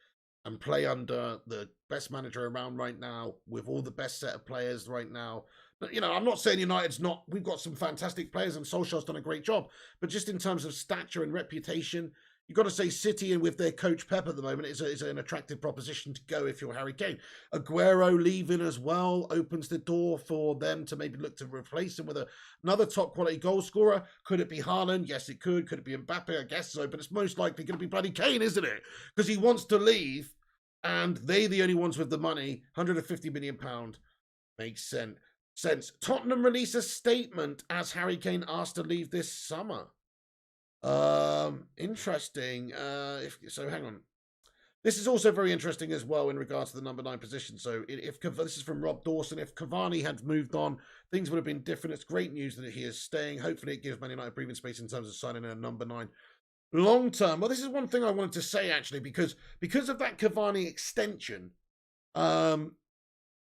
and play under the best manager around right now with all the best set of players right now? But, you know, I'm not saying United's not. We've got some fantastic players and Solskjaer's done a great job. But just in terms of stature and reputation, you've got to say City and with their coach Pep at the moment is an attractive proposition to go if you're Harry Kane. Aguero leaving as well opens the door for them to maybe look to replace him with another top quality goal scorer. Could it be Haaland? Yes, it could. Could it be Mbappe? I guess so. But it's most likely going to be bloody Kane, isn't it? Because he wants to leave and they're the only ones with the money. £150 million makes sense. Tottenham release a statement as Harry Kane asked to leave this summer. Interesting. So hang on. This is also very interesting as well in regards to the number 9 position. So if this is from Rob Dawson, if Cavani had moved on, things would have been different. It's great news that he is staying. Hopefully it gives Man United breathing space in terms of signing a number 9 long term. Well, this is one thing I wanted to say actually, because of that Cavani extension,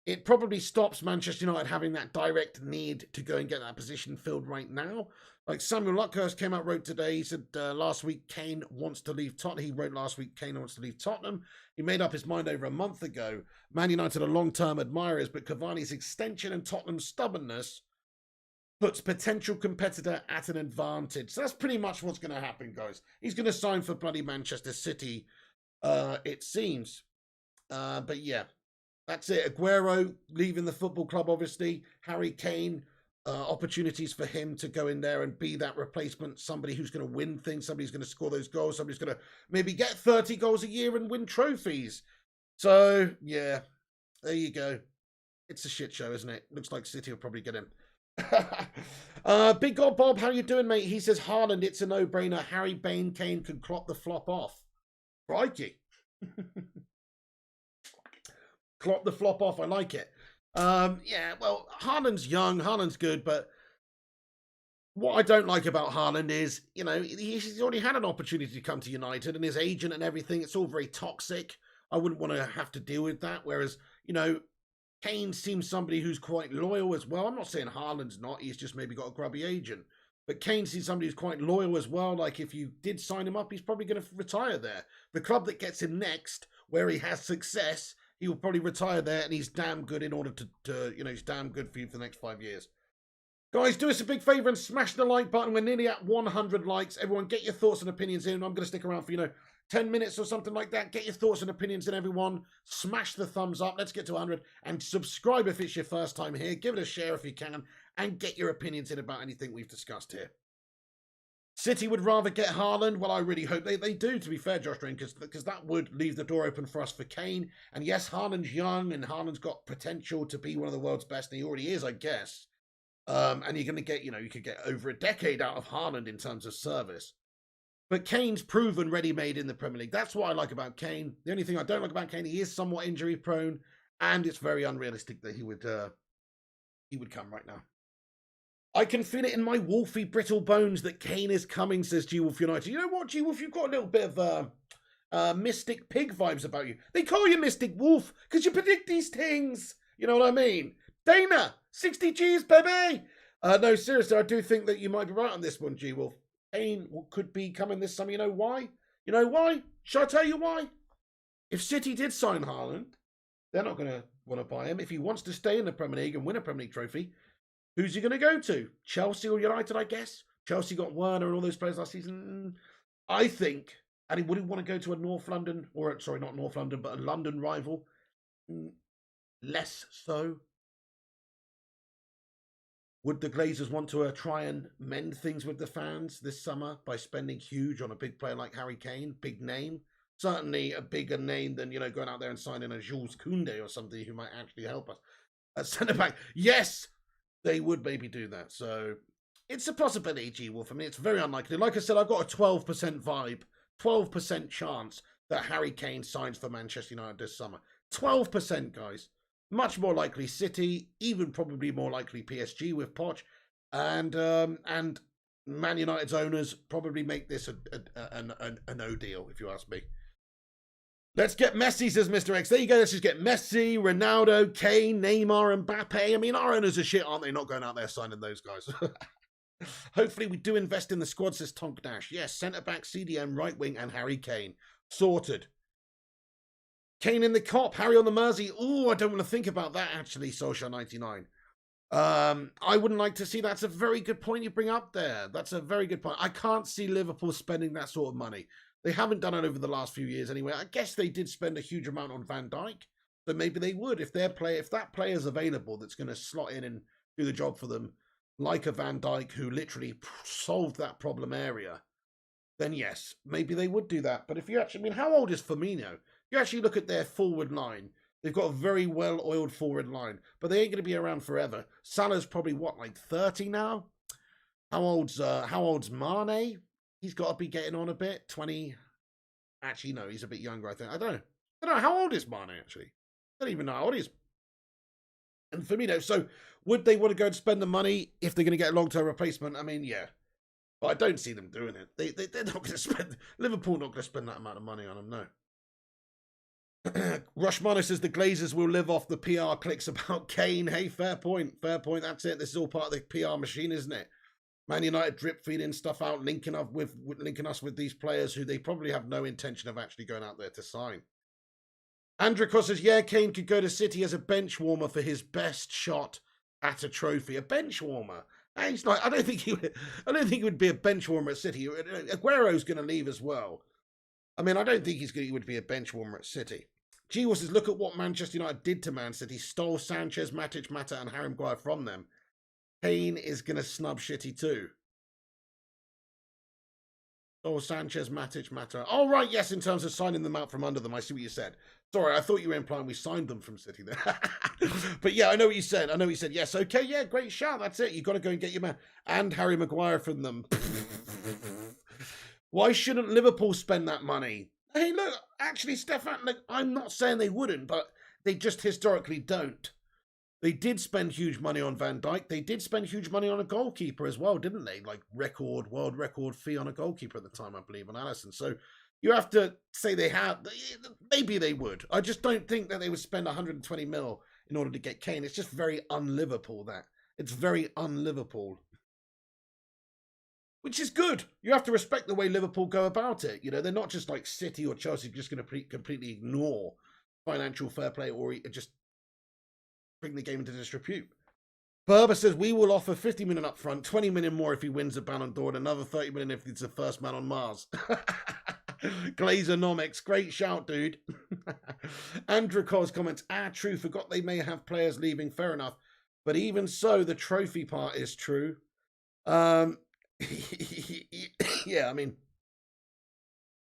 it probably stops Manchester United having that direct need to go and get that position filled right now. Like Samuel Luckhurst came out, wrote today, he said last week Kane wants to leave Tottenham. He wrote last week Kane wants to leave Tottenham. He made up his mind over a month ago. Man United are long-term admirers, but Cavani's extension and Tottenham's stubbornness puts potential competitor at an advantage. So that's pretty much what's going to happen, guys. He's going to sign for bloody Manchester City, it seems. But yeah. That's it. Aguero leaving the football club, obviously. Harry Kane, opportunities for him to go in there and be that replacement. Somebody who's going to win things. Somebody who's going to score those goals. Somebody who's going to maybe get 30 goals a year and win trophies. So, yeah, there you go. It's a shit show, isn't it? Looks like City will probably get him. Big God Bob, how you doing, mate? He says, Haaland, it's a no-brainer. Harry Kane can clock the flop off. Crikey. Clock the flop off. I like it. Yeah, well, Haaland's young. Haaland's good. But what I don't like about Haaland is, you know, he's already had an opportunity to come to United and his agent and everything. It's all very toxic. I wouldn't want to have to deal with that. Whereas, you know, Kane seems somebody who's quite loyal as well. I'm not saying Haaland's not. He's just maybe got a grubby agent. But Kane seems somebody who's quite loyal as well. Like if you did sign him up, he's probably going to retire there. The club that gets him next, where he has success, he will probably retire there, and he's damn good in order to you know, he's damn good for you for the next 5 years. Guys, do us a big favour and smash the like button. We're nearly at 100 likes. Everyone, get your thoughts and opinions in. I'm going to stick around for, 10 minutes or something like that. Get your thoughts and opinions in, everyone. Smash the thumbs up. Let's get to 100. And subscribe if it's your first time here. Give it a share if you can. And get your opinions in about anything we've discussed here. City would rather get Haaland. Well, I really hope they do, to be fair, Josh Drain, because that would leave the door open for us for Kane. And yes, Haaland's young and Haaland's got potential to be one of the world's best, and he already is, I guess. And you're going to get, you could get over a decade out of Haaland in terms of service. But Kane's proven ready-made in the Premier League. That's what I like about Kane. The only thing I don't like about Kane, he is somewhat injury-prone, and it's very unrealistic that he would come right now. I can feel it in my wolfy brittle bones that Kane is coming, says G-Wolf United. You know what, G-Wolf? You've got a little bit of Mystic Pig vibes about you. They call you Mystic Wolf because you predict these things. You know what I mean? Dana, 60 Gs, baby. No, seriously, I do think that you might be right on this one, G-Wolf. Kane could be coming this summer. You know why? You know why? Shall I tell you why? If City did sign Haaland, they're not going to want to buy him. If he wants to stay in the Premier League and win a Premier League trophy, who's he going to go to? Chelsea or United, I guess? Chelsea got Werner and all those players last season. I think, and he wouldn't want to go to a North London, or sorry, not North London, but a London rival. Less so. Would the Glazers want to try and mend things with the fans this summer by spending huge on a big player like Harry Kane? Big name. Certainly a bigger name than, going out there and signing a Jules Koundé or something who might actually help us. At centre-back, yes, they would maybe do that. So, It's a possibility, G-Wolf. I mean, it's very unlikely. Like I said, I've got a 12% vibe, 12% chance that Harry Kane signs for Manchester United this summer. 12%, guys. Much more likely City, even probably more likely PSG with Poch. And Man United's owners probably make this a no deal, if you ask me. Let's get Messi, says Mr. X. There you go. Let's just get Messi, Ronaldo, Kane, Neymar, Mbappe. I mean, our owners are shit, aren't they? Not going out there signing those guys. Hopefully we do invest in the squad, says Tonk Dash. Yes, centre-back, CDM, right wing, and Harry Kane. Sorted. Kane in the cop, Harry on the Mersey. Oh, I don't want to think about that, actually, Solskjaer99. I wouldn't like to see. That's a very good point you bring up there. That's a very good point. I can't see Liverpool spending that sort of money. They haven't done it over the last few years anyway. I guess they did spend a huge amount on Van Dijk, but maybe they would if that player's available that's going to slot in and do the job for them, like a Van Dijk who literally solved that problem area. Then yes, maybe they would do that. But if you actually, I mean, how old is Firmino? If you actually look at their forward line, they've got a very well-oiled forward line, but they ain't going to be around forever. Salah's probably what, like 30 now? How old's Mane? He's got to be getting on a bit. 20. Actually, no, he's a bit younger, I think. I don't know. How old is Mane, actually? I don't even know how old he is. And Firmino. So, would they want to go and spend the money if they're going to get a long-term replacement? I mean, yeah. But I don't see them doing it. They're not going to spend... Liverpool not going to spend that amount of money on them, no. Rushmano says the Glazers will live off the PR clicks about Kane. Hey, fair point. Fair point. That's it. This is all part of the PR machine, isn't it? Man United drip feeding stuff out, linking us with these players who they probably have no intention of actually going out there to sign. Andrikos says, yeah, Kane could go to City as a bench warmer for his best shot at a trophy. A bench warmer. He's like, I don't think he would be a bench warmer at City. Aguero's going to leave as well. I mean, I don't think he would be a bench warmer at City. G says, look at what Manchester United did to Man City. Stole Sanchez, Matic, Mata, and Harry Maguire from them. Kane is going to snub Shitty too. Oh, Sanchez, Matic, Mata. Oh, right, yes, in terms of signing them out from under them. I see what you said. Sorry, I thought you were implying we signed them from City there. But yeah, I know what you said. Yes, okay, yeah, great shout. That's it. You've got to go and get your man. And Harry Maguire from them. Why shouldn't Liverpool spend that money? Hey, look, actually, Stefan, look, I'm not saying they wouldn't, but they just historically don't. They did spend huge money on Van Dijk. They did spend huge money on a goalkeeper as well, didn't they? Like world record fee on a goalkeeper at the time, I believe, on Alisson. So you have to say they have. Maybe they would. I just don't think that they would spend 120 mil in order to get Kane. It's just very un-Liverpool, that. It's very un-Liverpool. Which is good. You have to respect the way Liverpool go about it. You know, they're not just like City or Chelsea just going to completely ignore financial fair play or just bring the game into disrepute. Berber says, we will offer 50 million up front, 20 million more if he wins a Ballon d'Or, and another 30 million if he's the first man on Mars. Glazeronomics, great shout, dude. Andrew Cos comments, true, forgot they may have players leaving, fair enough. But even so, the trophy part is true. Yeah, I mean,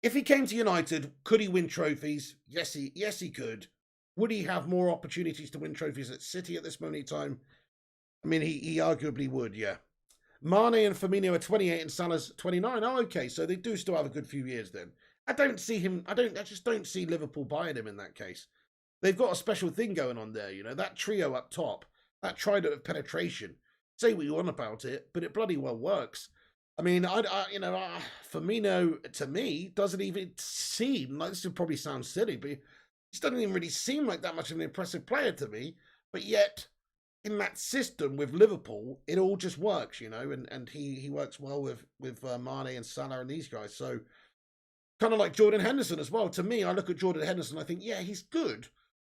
if he came to United, could he win trophies? Yes, he could. Would he have more opportunities to win trophies at City at this moment in time? I mean, he arguably would, yeah. Mane and Firmino are 28 and Salah's 29. Oh, okay, so they do still have a good few years then. I just don't see Liverpool buying him in that case. They've got a special thing going on there, you know, that trio up top, that trident of penetration. Say what you want about it, but it bloody well works. I mean, Firmino, to me, doesn't even seem, like, this would probably sound silly, but he doesn't even really seem like that much of an impressive player to me, but yet in that system with Liverpool, it all just works, you know, and he works well with Mane and Salah and these guys. So kind of like Jordan Henderson as well. To me, I look at Jordan Henderson, I think, yeah, he's good.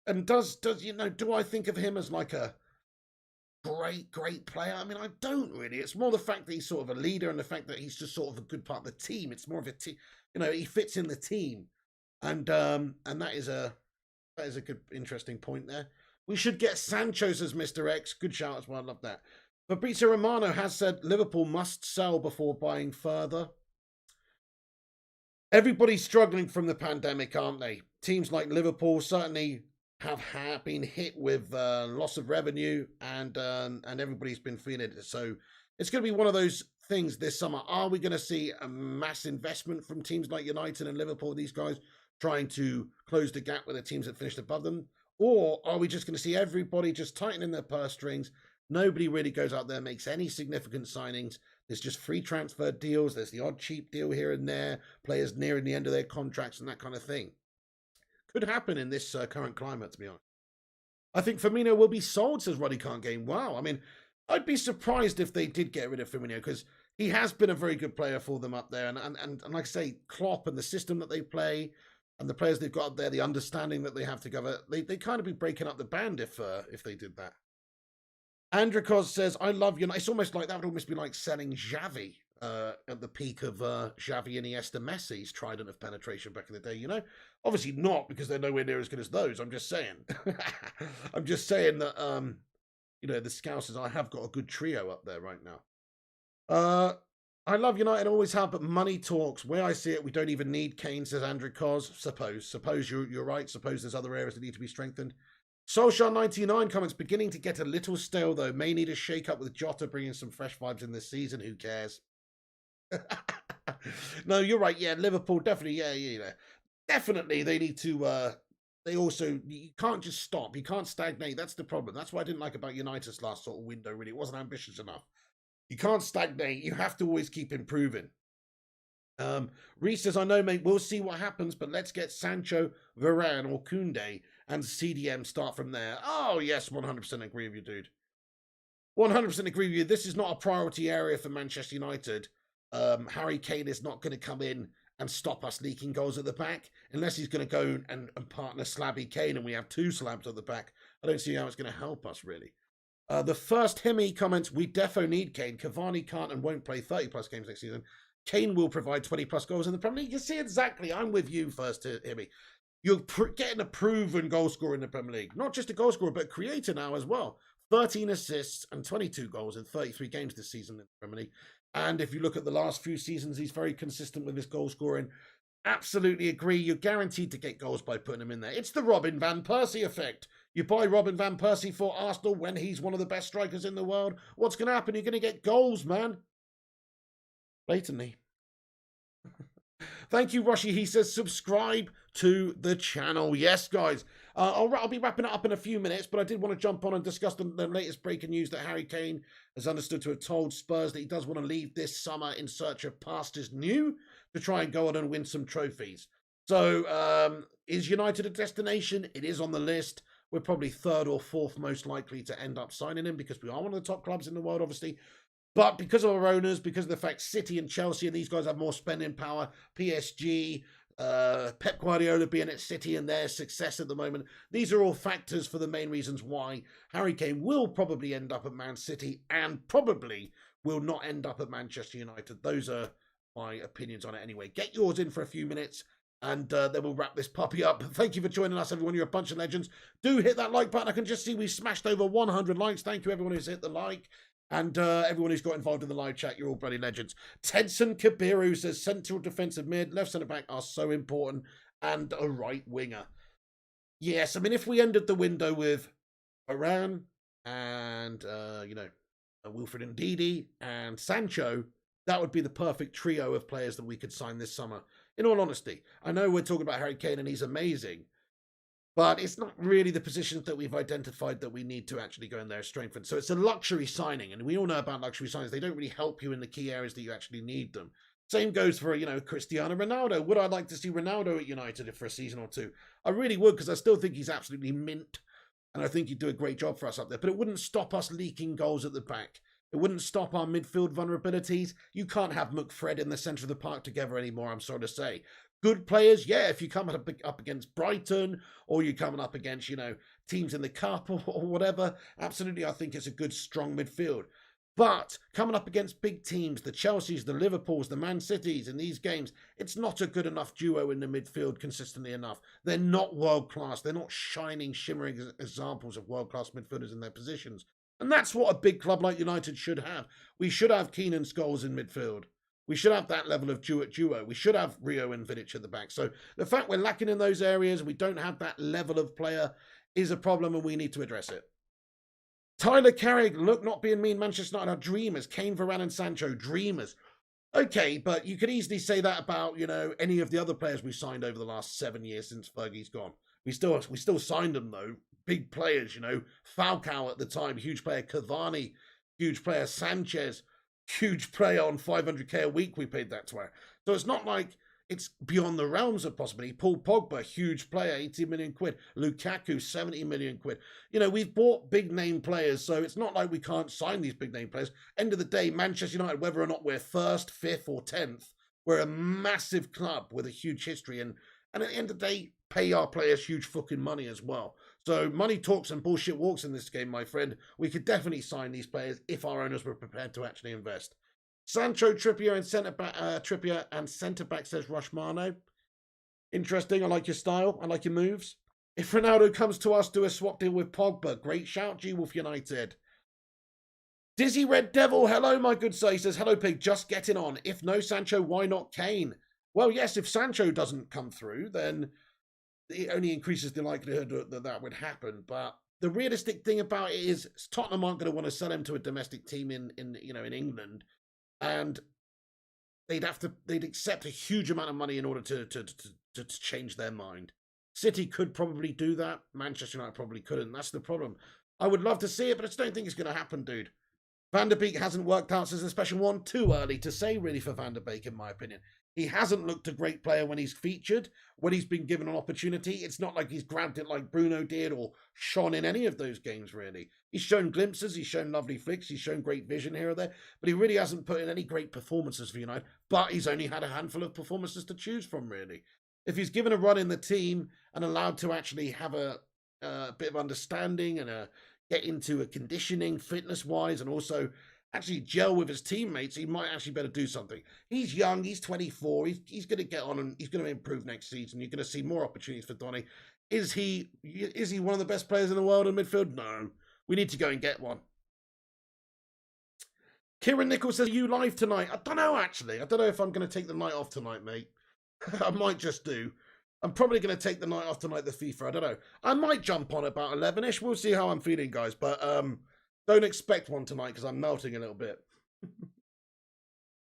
And does do I think of him as like a great player? I mean, I don't really. It's more the fact that he's sort of a leader and the fact that he's just sort of a good part of the team. It's more of a team, you know, he fits in the team. And that is a good, interesting point there. We should get Sancho, says Mr. X. Good shout as well. I love that. Fabrizio Romano has said Liverpool must sell before buying further. Everybody's struggling from the pandemic, aren't they? Teams like Liverpool certainly have been hit with loss of revenue, and everybody's been feeling it. So it's going to be one of those things this summer. Are we going to see a mass investment from teams like United and Liverpool, these guys trying to close the gap with the teams that finished above them? Or are we just going to see everybody just tightening their purse strings? Nobody really goes out there, makes any significant signings. There's just free transfer deals. There's the odd cheap deal here and there, players nearing the end of their contracts and that kind of thing. Could happen in this current climate, to be honest. I think Firmino will be sold, says Ruddy Can't Game. Wow. I mean, I'd be surprised if they did get rid of Firmino, because he has been a very good player for them up there. And like I say, Klopp and the system that they play and the players they've got up there, the understanding that they have together, they kind of be breaking up the band if they did that. Andrikos says, I love you. It's almost like that would almost be like selling Xavi at the peak of Xavi, Iniesta, Messi's trident of penetration back in the day, you know? Obviously not, because they're nowhere near as good as those. I'm just saying. I'm just saying that, you know, the Scousers, I have got a good trio up there right now. I love United, always have, but money talks. Where I see it, we don't even need Kane, says Andrew Cos. Suppose you're right. Suppose there's other areas that need to be strengthened. Solskjaer99 comments, beginning to get a little stale, though. May need a shake-up with Jota bringing some fresh vibes in this season. Who cares? No, you're right. Yeah, Liverpool, definitely. Yeah, you know. Definitely, they need to... you can't just stop. You can't stagnate. That's the problem. That's what I didn't like about United's last sort of window, really. It wasn't ambitious enough. You can't stagnate. You have to always keep improving. Reese says, I know, mate, we'll see what happens, but let's get Sancho, Varane, or Koundé and CDM start from there. Oh, yes, 100% agree with you, dude. 100% agree with you. This is not a priority area for Manchester United. Harry Kane is not going to come in and stop us leaking goals at the back, unless he's going to go and partner Slabby Kane and we have two slabs at the back. I don't see how it's going to help us, really. The first Hemi comments, we defo need Kane. Cavani can't and won't play 30-plus games next season. Kane will provide 20-plus goals in the Premier League. You see exactly. I'm with you first, Hemi. You're getting a proven goal scorer in the Premier League. Not just a goal scorer, but a creator now as well. 13 assists and 22 goals in 33 games this season in the Premier League. And if you look at the last few seasons, he's very consistent with his goal scoring. Absolutely agree. You're guaranteed to get goals by putting him in there. It's the Robin Van Persie effect. You buy Robin Van Persie for Arsenal when he's one of the best strikers in the world. What's going to happen? You're going to get goals, man. Blatantly. Thank you, Roshi. He says, subscribe to the channel. Yes, guys. I'll be wrapping it up in a few minutes, but I did want to jump on and discuss the latest breaking news that Harry Kane has understood to have told Spurs that he does want to leave this summer in search of pastures new to try and go on and win some trophies. So, is United a destination? It is on the list. We're probably third or fourth most likely to end up signing him because we are one of the top clubs in the world, obviously. But because of our owners, because of the fact City and Chelsea and these guys have more spending power, PSG, Pep Guardiola being at City and their success at the moment, these are all factors for the main reasons why Harry Kane will probably end up at Man City and probably will not end up at Manchester United. Those are my opinions on it anyway. Get yours in for a few minutes and then we'll wrap this puppy up. Thank you for joining us, everyone. You're a bunch of legends. Do hit that like button. I can just see we smashed over 100 likes. Thank you, everyone who's hit the like. And everyone who's got involved in the live chat, you're all bloody legends. Tedson Kabiru says central defensive mid, left centre back are so important, and a right winger. Yes, I mean, if we ended the window with Varane and, Wilfred Ndidi and Sancho, that would be the perfect trio of players that we could sign this summer. In all honesty, I know we're talking about Harry Kane and he's amazing, but it's not really the positions that we've identified that we need to actually go in there and strengthen. So it's a luxury signing, and we all know about luxury signings. They don't really help you in the key areas that you actually need them. Same goes for, Cristiano Ronaldo. Would I like to see Ronaldo at United for a season or two? I really would, because I still think he's absolutely mint, and I think he'd do a great job for us up there. But it wouldn't stop us leaking goals at the back. It wouldn't stop our midfield vulnerabilities. You can't have McFred in the centre of the park together anymore, I'm sorry to say. Good players, yeah, if you come up against Brighton or you're coming up against, teams in the Cup or whatever, absolutely, I think it's a good, strong midfield. But coming up against big teams, the Chelseas, the Liverpools, the Man Cities in these games, it's not a good enough duo in the midfield consistently enough. They're not world-class. They're not shining, shimmering examples of world-class midfielders in their positions. And that's what a big club like United should have. We should have Keane and Scholes in midfield. We should have that level of duo. We should have Rio and Vidic at the back. So the fact we're lacking in those areas, we don't have that level of player, is a problem and we need to address it. Tyler Carrick, look, not being mean, Manchester United are dreamers. Kane, Varane and Sancho, dreamers. Okay, but you could easily say that about, you know, any of the other players we signed over the last 7 years since Fergie's gone. We still signed them, though. Big players, you know. Falcao at the time, huge player. Cavani, huge player. Sanchez, huge player on 500k a week we paid that to her. So it's not like it's beyond the realms of possibility. Paul Pogba, huge player, 80 million quid. Lukaku, 70 million quid. You know, we've bought big name players, so it's not like we can't sign these big name players. End of the day, Manchester United, whether or not we're 1st, 5th or 10th, we're a massive club with a huge history. And at the end of the day, pay our players huge fucking money as well. So money talks and bullshit walks in this game, my friend. We could definitely sign these players if our owners were prepared to actually invest. Sancho, Trippier and centre back says Rushmano. Interesting. I like your style. I like your moves. If Ronaldo comes to us, do a swap deal with Pogba. Great shout, G-Wolf United. Dizzy Red Devil, hello, my good sir. He says, hello, Pig, just getting on. If no Sancho, why not Kane? Well, yes, if Sancho doesn't come through, then it only increases the likelihood that that would happen. But the realistic thing about it is Tottenham aren't going to want to sell him to a domestic team in England. And they'd accept a huge amount of money in order to change their mind. City could probably do that. Manchester United probably couldn't. That's the problem. I would love to see it, but I just don't think it's going to happen, dude. Van der Beek hasn't worked out as a special one. Too early to say, really, for Van der Beek, in my opinion. He hasn't looked a great player when he's featured, when he's been given an opportunity. It's not like he's grabbed it like Bruno did or shone in any of those games, really. He's shown glimpses, he's shown lovely flicks, he's shown great vision here or there, but he really hasn't put in any great performances for United, but he's only had a handful of performances to choose from, really. If he's given a run in the team and allowed to actually have a bit of understanding and get into a conditioning, fitness-wise, and also actually gel with his teammates, he might actually better do something. He's young, he's 24, he's going to get on and he's going to improve next season. You're going to see more opportunities for Donny. Is he one of the best players in the world in midfield? No. We need to go and get one. Kieran Nichols says, are you live tonight? I don't know, actually. I don't know if I'm going to take the night off tonight, mate. I might just do. I'm probably going to take the night off tonight, the FIFA. I don't know. I might jump on about 11-ish. We'll see how I'm feeling, guys. But don't expect one tonight because I'm melting a little bit.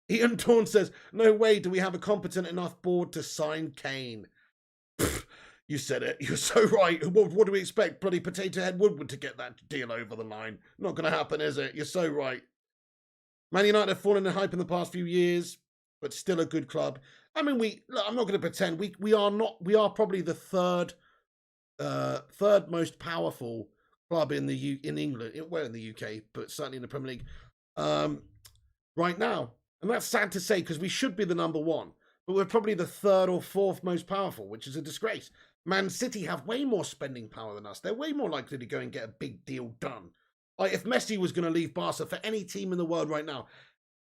Ian Dawn says, no way do we have a competent enough board to sign Kane. You said it. You're so right. What do we expect? Bloody Potato Head Woodward to get that deal over the line. Not going to happen, is it? You're so right. Man United have fallen in hype in the past few years, but still a good club. I mean, I'm not going to pretend we are probably the third most powerful club in England, well, in the UK, but certainly in the Premier League right now. And that's sad to say because we should be the number one, but we're probably the third or fourth most powerful, which is a disgrace. Man City have way more spending power than us. They're way more likely to go and get a big deal done. Like if Messi was going to leave Barca for any team in the world right now,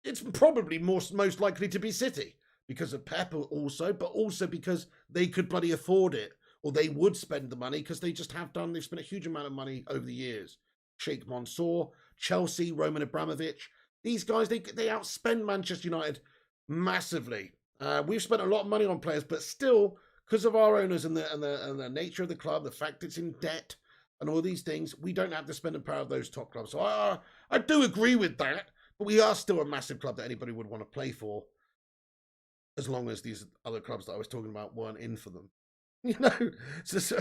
it's probably most likely to be City because of Pep also, but also because they could bloody afford it. Or they would spend the money because they just have done. They've spent a huge amount of money over the years. Sheikh Mansour, Chelsea, Roman Abramovich. These guys, they outspend Manchester United massively. We've spent a lot of money on players, but still, because of our owners and the nature of the club, the fact it's in debt and all these things, we don't have the spending power of those top clubs. So I do agree with that, but we are still a massive club that anybody would want to play for, as long as these other clubs that I was talking about weren't in for them. You know, it's just,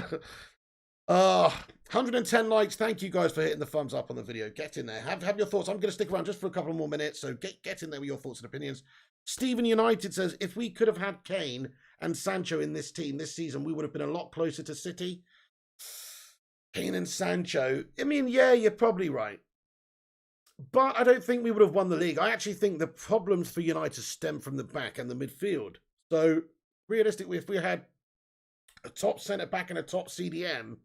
110 likes. Thank you guys for hitting the thumbs up on the video. Get in there. Have your thoughts. I'm going to stick around just for a couple more minutes, so get in there with your thoughts and opinions. Stephen United says, if we could have had Kane and Sancho in this team this season, we would have been a lot closer to City. Kane and Sancho. I mean, yeah, you're probably right. But I don't think we would have won the league. I actually think the problems for United stem from the back and the midfield. So, realistically, if we had a top centre-back and a top CDM,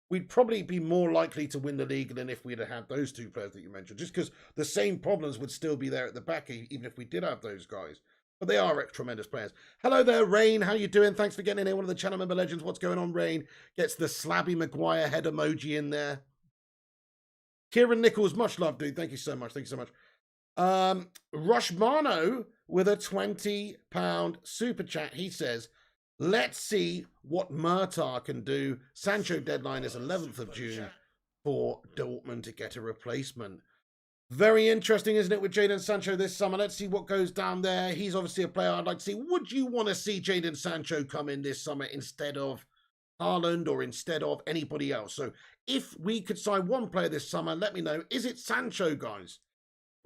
we'd probably be more likely to win the league than if we'd have had those two players that you mentioned, just because the same problems would still be there at the back, even if we did have those guys. But they are tremendous players. Hello there, Rain. How you doing? Thanks for getting in here. One of the channel member legends. What's going on, Rain? Gets the Slabby Maguire head emoji in there. Kieran Nichols, much love, dude. Thank you so much. Thank you so much. Rushmano with a £20 super chat. He says, let's see what Murtar can do. Sancho deadline is 11th of June. for Dortmund to get a replacement. Very interesting, isn't it, with Jadon Sancho this summer? Let's see what goes down there. He's obviously a player I'd like to see. Would you want to see Jadon Sancho come in this summer instead of Haaland or instead of anybody else? So if we could sign one player this summer, let me know. Is it Sancho, guys?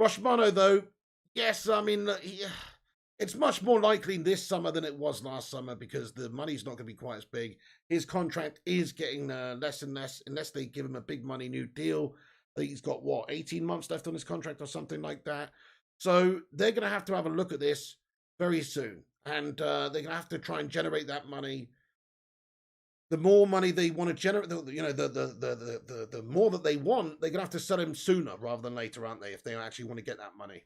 Roshmano, though, yes, I mean, it's much more likely this summer than it was last summer because the money's not going to be quite as big. His contract is getting less and less unless they give him a big money new deal. I think he's got, 18 months left on his contract or something like that. So they're going to have a look at this very soon. And they're going to have to try and generate that money. The more money they want to generate, the more that they want, they're going to have to sell him sooner rather than later, aren't they, if they actually want to get that money.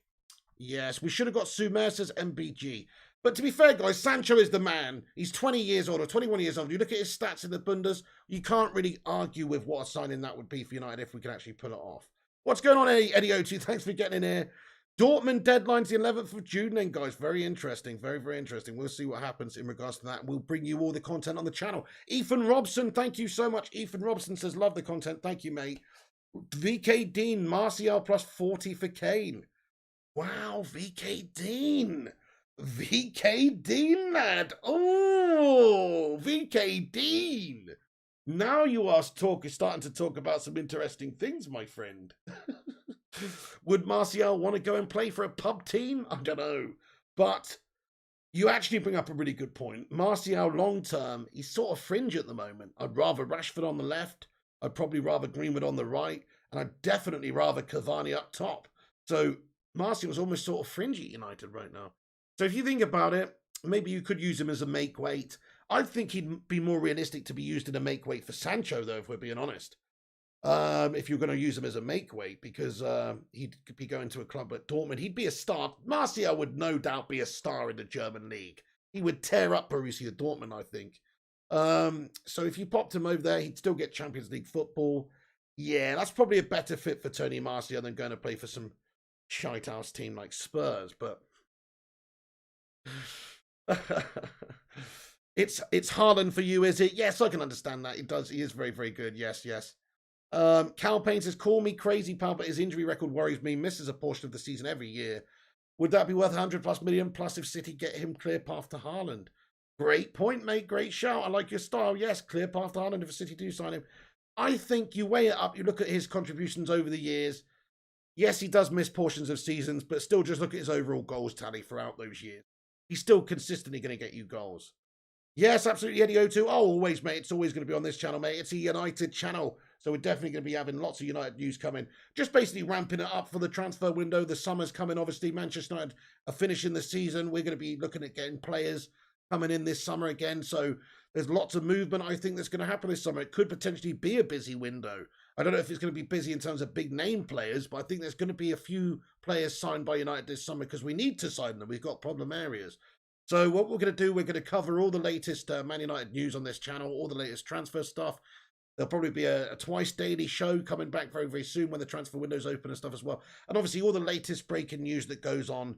Yes, we should have got Sumer, says MBG. But to be fair, guys, Sancho is the man. He's 20 years old or 21 years old. You look at his stats in the Bundes, you can't really argue with what a signing that would be for United if we could actually pull it off. What's going on, Eddie O2? Thanks for getting in here. Dortmund deadline's the 11th of June then, guys. Very interesting. Very, very interesting. We'll see what happens in regards to that. We'll bring you all the content on the channel. Ethan Robson, thank you so much. Ethan Robson says, love the content. Thank you, mate. VK Dean, Martial plus 40 for Kane. Wow, VK Dean. VK Dean, lad. Oh, VK Dean. Now you are starting to talk about some interesting things, my friend. Would Martial want to go and play for a pub team? I don't know. But you actually bring up a really good point. Martial, long term, he's sort of fringe at the moment. I'd rather Rashford on the left. I'd probably rather Greenwood on the right. And I'd definitely rather Cavani up top. So Martial's almost sort of fringy at United right now. So if you think about it, maybe you could use him as a make weight. I think he'd be more realistic to be used in a make weight for Sancho, though, if we're being honest. If you're going to use him as a make weight, because he'd be going to a club at Dortmund. He'd be a star. Martial would no doubt be a star in the German league. He would tear up Borussia Dortmund, I think. So if you popped him over there, he'd still get Champions League football. Yeah, that's probably a better fit for Tony Martial than going to play for some shite-house team like Spurs, but it's Haaland for you, is it? Yes, I can understand that. It does. He is very, very good. Yes, yes. Cal Payne says, call me crazy, pal, but his injury record worries me. Misses a portion of the season every year. Would that be worth 100+ million plus if City get him clear path to Haaland? Great point, mate. Great shout. I like your style. Yes, clear path to Haaland if City do sign him. I think you weigh it up. You look at his contributions over the years. Yes, he does miss portions of seasons, but still just look at his overall goals tally throughout those years. He's still consistently going to get you goals. Yes, absolutely, Eddie O2. Oh, always, mate. It's always going to be on this channel, mate. It's a United channel. So we're definitely going to be having lots of United news coming. Just basically ramping it up for the transfer window. The summer's coming, obviously. Manchester United are finishing the season. We're going to be looking at getting players coming in this summer again. So there's lots of movement, I think, that's going to happen this summer. It could potentially be a busy window. I don't know if it's going to be busy in terms of big name players, but I think there's going to be a few players signed by United this summer because we need to sign them. We've got problem areas. So what we're going to do, we're going to cover all the latest Man United news on this channel, all the latest transfer stuff. There'll probably be a twice daily show coming back very, very soon when the transfer window's open and stuff as well. And obviously all the latest breaking news that goes on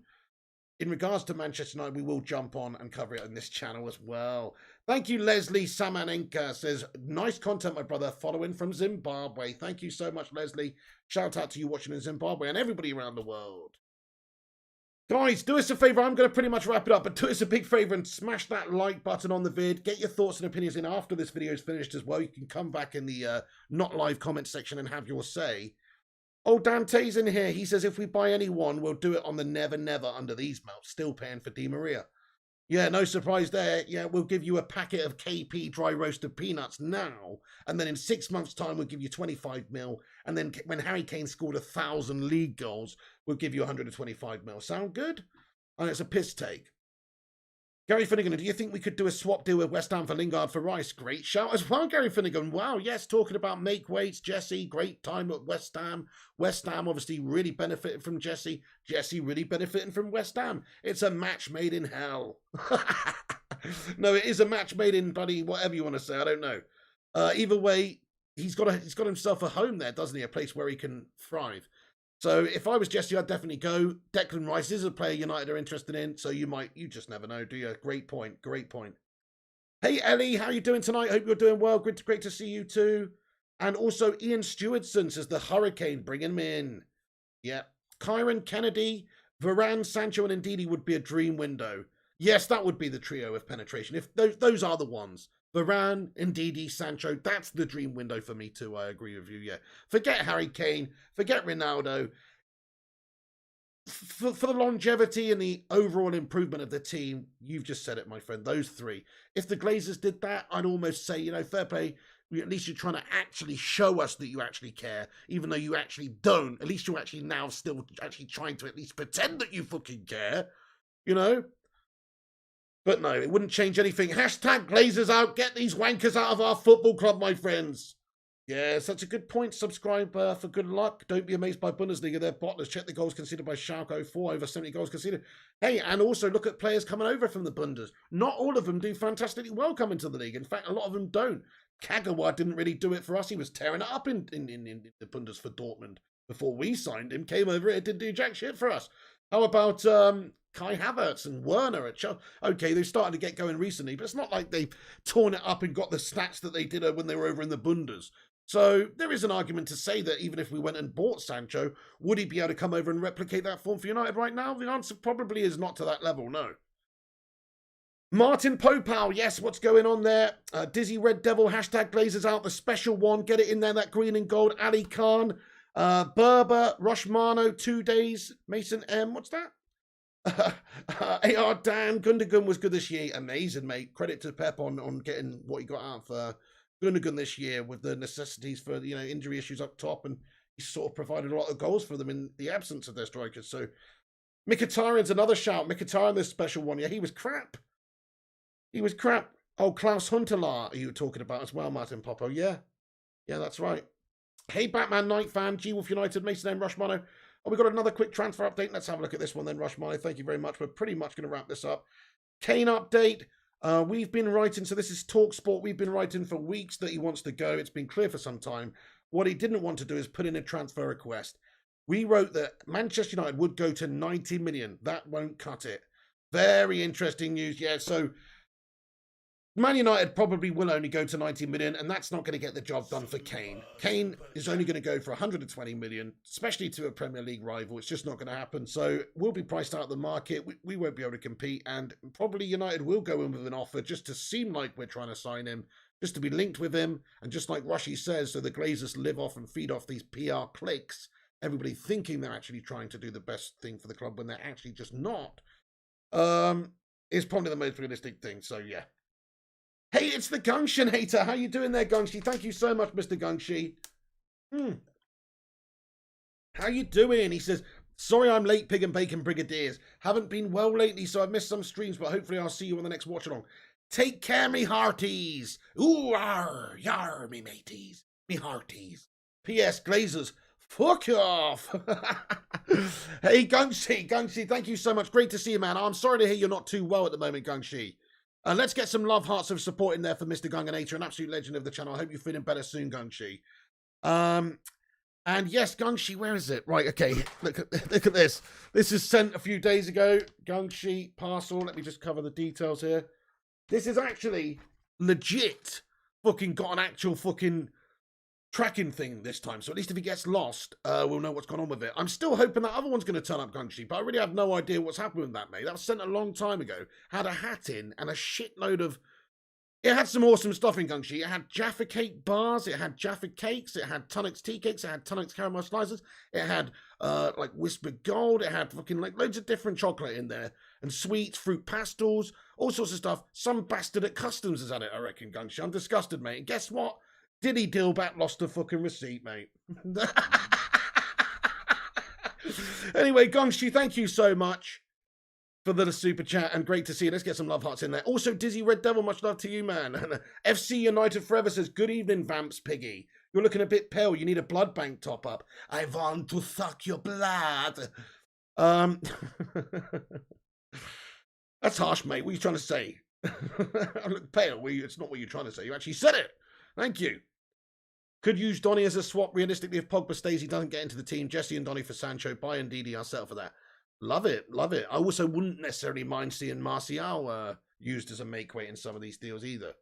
in regards to Manchester United, we will jump on and cover it on this channel as well. Thank you, Leslie Samanenka says, nice content, my brother, following from Zimbabwe. Thank you so much, Leslie. Shout out to you watching in Zimbabwe and everybody around the world. Guys, do us a favour. I'm going to pretty much wrap it up, but do us a big favour and smash that like button on the vid. Get your thoughts and opinions in after this video is finished as well. You can come back in the not live comment section and have your say. Oh, Dante's in here. He says, if we buy anyone, we'll do it on the never, never under these melts. Still paying for Di Maria. Yeah, no surprise there. Yeah, we'll give you a packet of KP dry roasted peanuts now. And then in 6 months' time, we'll give you 25 mil. And then when Harry Kane scored 1,000 league goals, we'll give you 125 mil. Sound good? And it's a piss take. Gary Finnegan, do you think we could do a swap deal with West Ham for Lingard for Rice? Great shout as well, Gary Finnegan. Wow, yes, talking about make weights. Jesse, great time at West Ham. West Ham obviously really benefited from Jesse. Jesse really benefiting from West Ham. It's a match made in hell. No, it is a match made in bloody whatever you want to say. I don't know. Either way, he's got himself a home there, doesn't he? A place where he can thrive. So if I was Jesse, I'd definitely go. Declan Rice is a player United are interested in, so you just never know, do you? Great point, great point. Hey, Ellie, how are you doing tonight? Hope you're doing well. Great to see you too. And also Ian Stewardson says the Hurricane, bring him in. Yeah. Kyron Kennedy, Varane, Sancho, and Ndidi would be a dream window. Yes, that would be the trio of penetration. If those are the ones. Varane, Ndidi, Sancho, that's the dream window for me too. I agree with you, yeah. Forget Harry Kane, forget Ronaldo. For the longevity and the overall improvement of the team, you've just said it, my friend, those three. If the Glazers did that, I'd almost say, fair play. At least you're trying to actually show us that you actually care, even though you actually don't. At least you're actually now still actually trying to at least pretend that you fucking care, But no, it wouldn't change anything. Hashtag Glazers out. Get these wankers out of our football club, my friends. Yeah, such a good point. Subscribe for good luck. Don't be amazed by Bundesliga. They're bottlers. Check the goals conceded by Schalke. 4 over 70 goals conceded. Hey, and also look at players coming over from the Bundes. Not all of them do fantastically well coming to the league. In fact, a lot of them don't. Kagawa didn't really do it for us. He was tearing it up in the Bundes for Dortmund before we signed him. Came over it, didn't do jack shit for us. How about Kai Havertz and Werner at Chelsea? Okay, they've started to get going recently, but it's not like they've torn it up and got the stats that they did when they were over in the Bundes. So there is an argument to say that even if we went and bought Sancho, would he be able to come over and replicate that form for United right now? The answer probably is not to that level, no. Martin Popal, yes, what's going on there? Dizzy Red Devil, hashtag Glazers out, the special one, get it in there, that green and gold. Ali Khan, Berber, Rushmano, 2 days, Mason M, what's that? AR Dan, Gundogan was good this year, amazing, mate. Credit to Pep on getting what he got out for Gundogan this year with the necessities for injury issues up top, and he sort of provided a lot of goals for them in the absence of their strikers. So Mkhitaryan's another shout. Mkhitaryan, this special one, yeah, he was crap. He was crap. Oh, Klaus Huntelaar, are you talking about as well, Martin Popo? Yeah, that's right. Hey, Batman Knight fan, G-Wolf United, Mason M. Rushmano. Oh, we got another quick transfer update. Let's have a look at this one then, Rushmano. Thank you very much. We're pretty much going to wrap this up. Kane update. We've been writing, so this is TalkSport. We've been writing for weeks that he wants to go. It's been clear for some time. What he didn't want to do is put in a transfer request. We wrote that Manchester United would go to 90 million. That won't cut it. Very interesting news. Yeah, so Man United probably will only go to 90 million, and that's not going to get the job done for Kane. Kane is only going to go for 120 million, especially to a Premier League rival. It's just not going to happen. So we'll be priced out of the market. We won't be able to compete, and probably United will go in with an offer just to seem like we're trying to sign him, just to be linked with him. And just like Rushy says, so the Glazers live off and feed off these PR clicks, everybody thinking they're actually trying to do the best thing for the club when they're actually just not, is probably the most realistic thing. So, yeah. Hey, it's the Gungshin hater. How you doing there, Gungshi? Thank you so much, Mr. Gungshi. How you doing? He says, sorry I'm late, Pig and Bacon Brigadiers. Haven't been well lately, so I've missed some streams, but hopefully I'll see you on the next watch-along. Take care, me hearties. Ooh, yar, me mateys. Me hearties. P.S. Glazers, fuck off. Hey, Gungshi, thank you so much. Great to see you, man. I'm sorry to hear you're not too well at the moment, Gungshi. And let's get some love hearts of support in there for Mr. Gunganator, an absolute legend of the channel. I hope you're feeling better soon, Gungshi. And yes, Gungshi, where is it? Right, okay, look at this. This is sent a few days ago. Gungshi parcel. Let me just cover the details here. This is actually legit fucking got an actual fucking tracking thing this time. So at least if he gets lost, we'll know what's gone on with it. I'm still hoping that other one's going to turn up, Gungshi, but I really have no idea what's happened with that, mate. That was sent a long time ago. Had a hat in and a shitload of... It had some awesome stuff in, Gungshi. It had Jaffa cake bars, it had Jaffa cakes, it had Tunnocks tea cakes, it had Tunnocks caramel slices, it had like Whispered Gold, it had fucking like loads of different chocolate in there, and sweets, fruit pastels, all sorts of stuff. Some bastard at customs has had it, I reckon, Gungshi. I'm disgusted, mate. And guess what? Diddy Dillbat lost the fucking receipt, mate. Anyway, Gongshi, thank you so much for the super chat, and great to see you. Let's get some love hearts in there. Also, Dizzy Red Devil, much love to you, man. FC United Forever says, good evening, Vamps Piggy. You're looking a bit pale. You need a blood bank top-up. I want to suck your blood. That's harsh, mate. What are you trying to say? I look pale. It's not what you're trying to say. You actually said it. Thank you. Could use Donny as a swap. Realistically, if Pogba stays, he doesn't get into the team. Jesse and Donny for Sancho. Buy Ndidi. I'll settle for that. Love it. Love it. I also wouldn't necessarily mind seeing Martial used as a make weight in some of these deals either.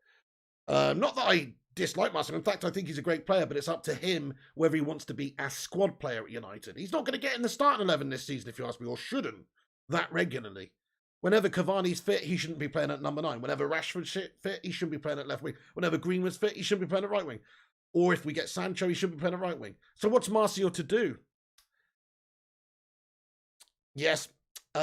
Not that I dislike Marcel. In fact, I think he's a great player, but it's up to him whether he wants to be a squad player at United. He's not going to get in the starting 11 this season, if you ask me, or shouldn't that regularly. Whenever Cavani's fit, he shouldn't be playing at number 9. Whenever Rashford's fit, he shouldn't be playing at left wing. Whenever Greenwood's fit, he shouldn't be playing at right wing. Or if we get Sancho, he should be playing at right wing. So what's Martial to do? Yes.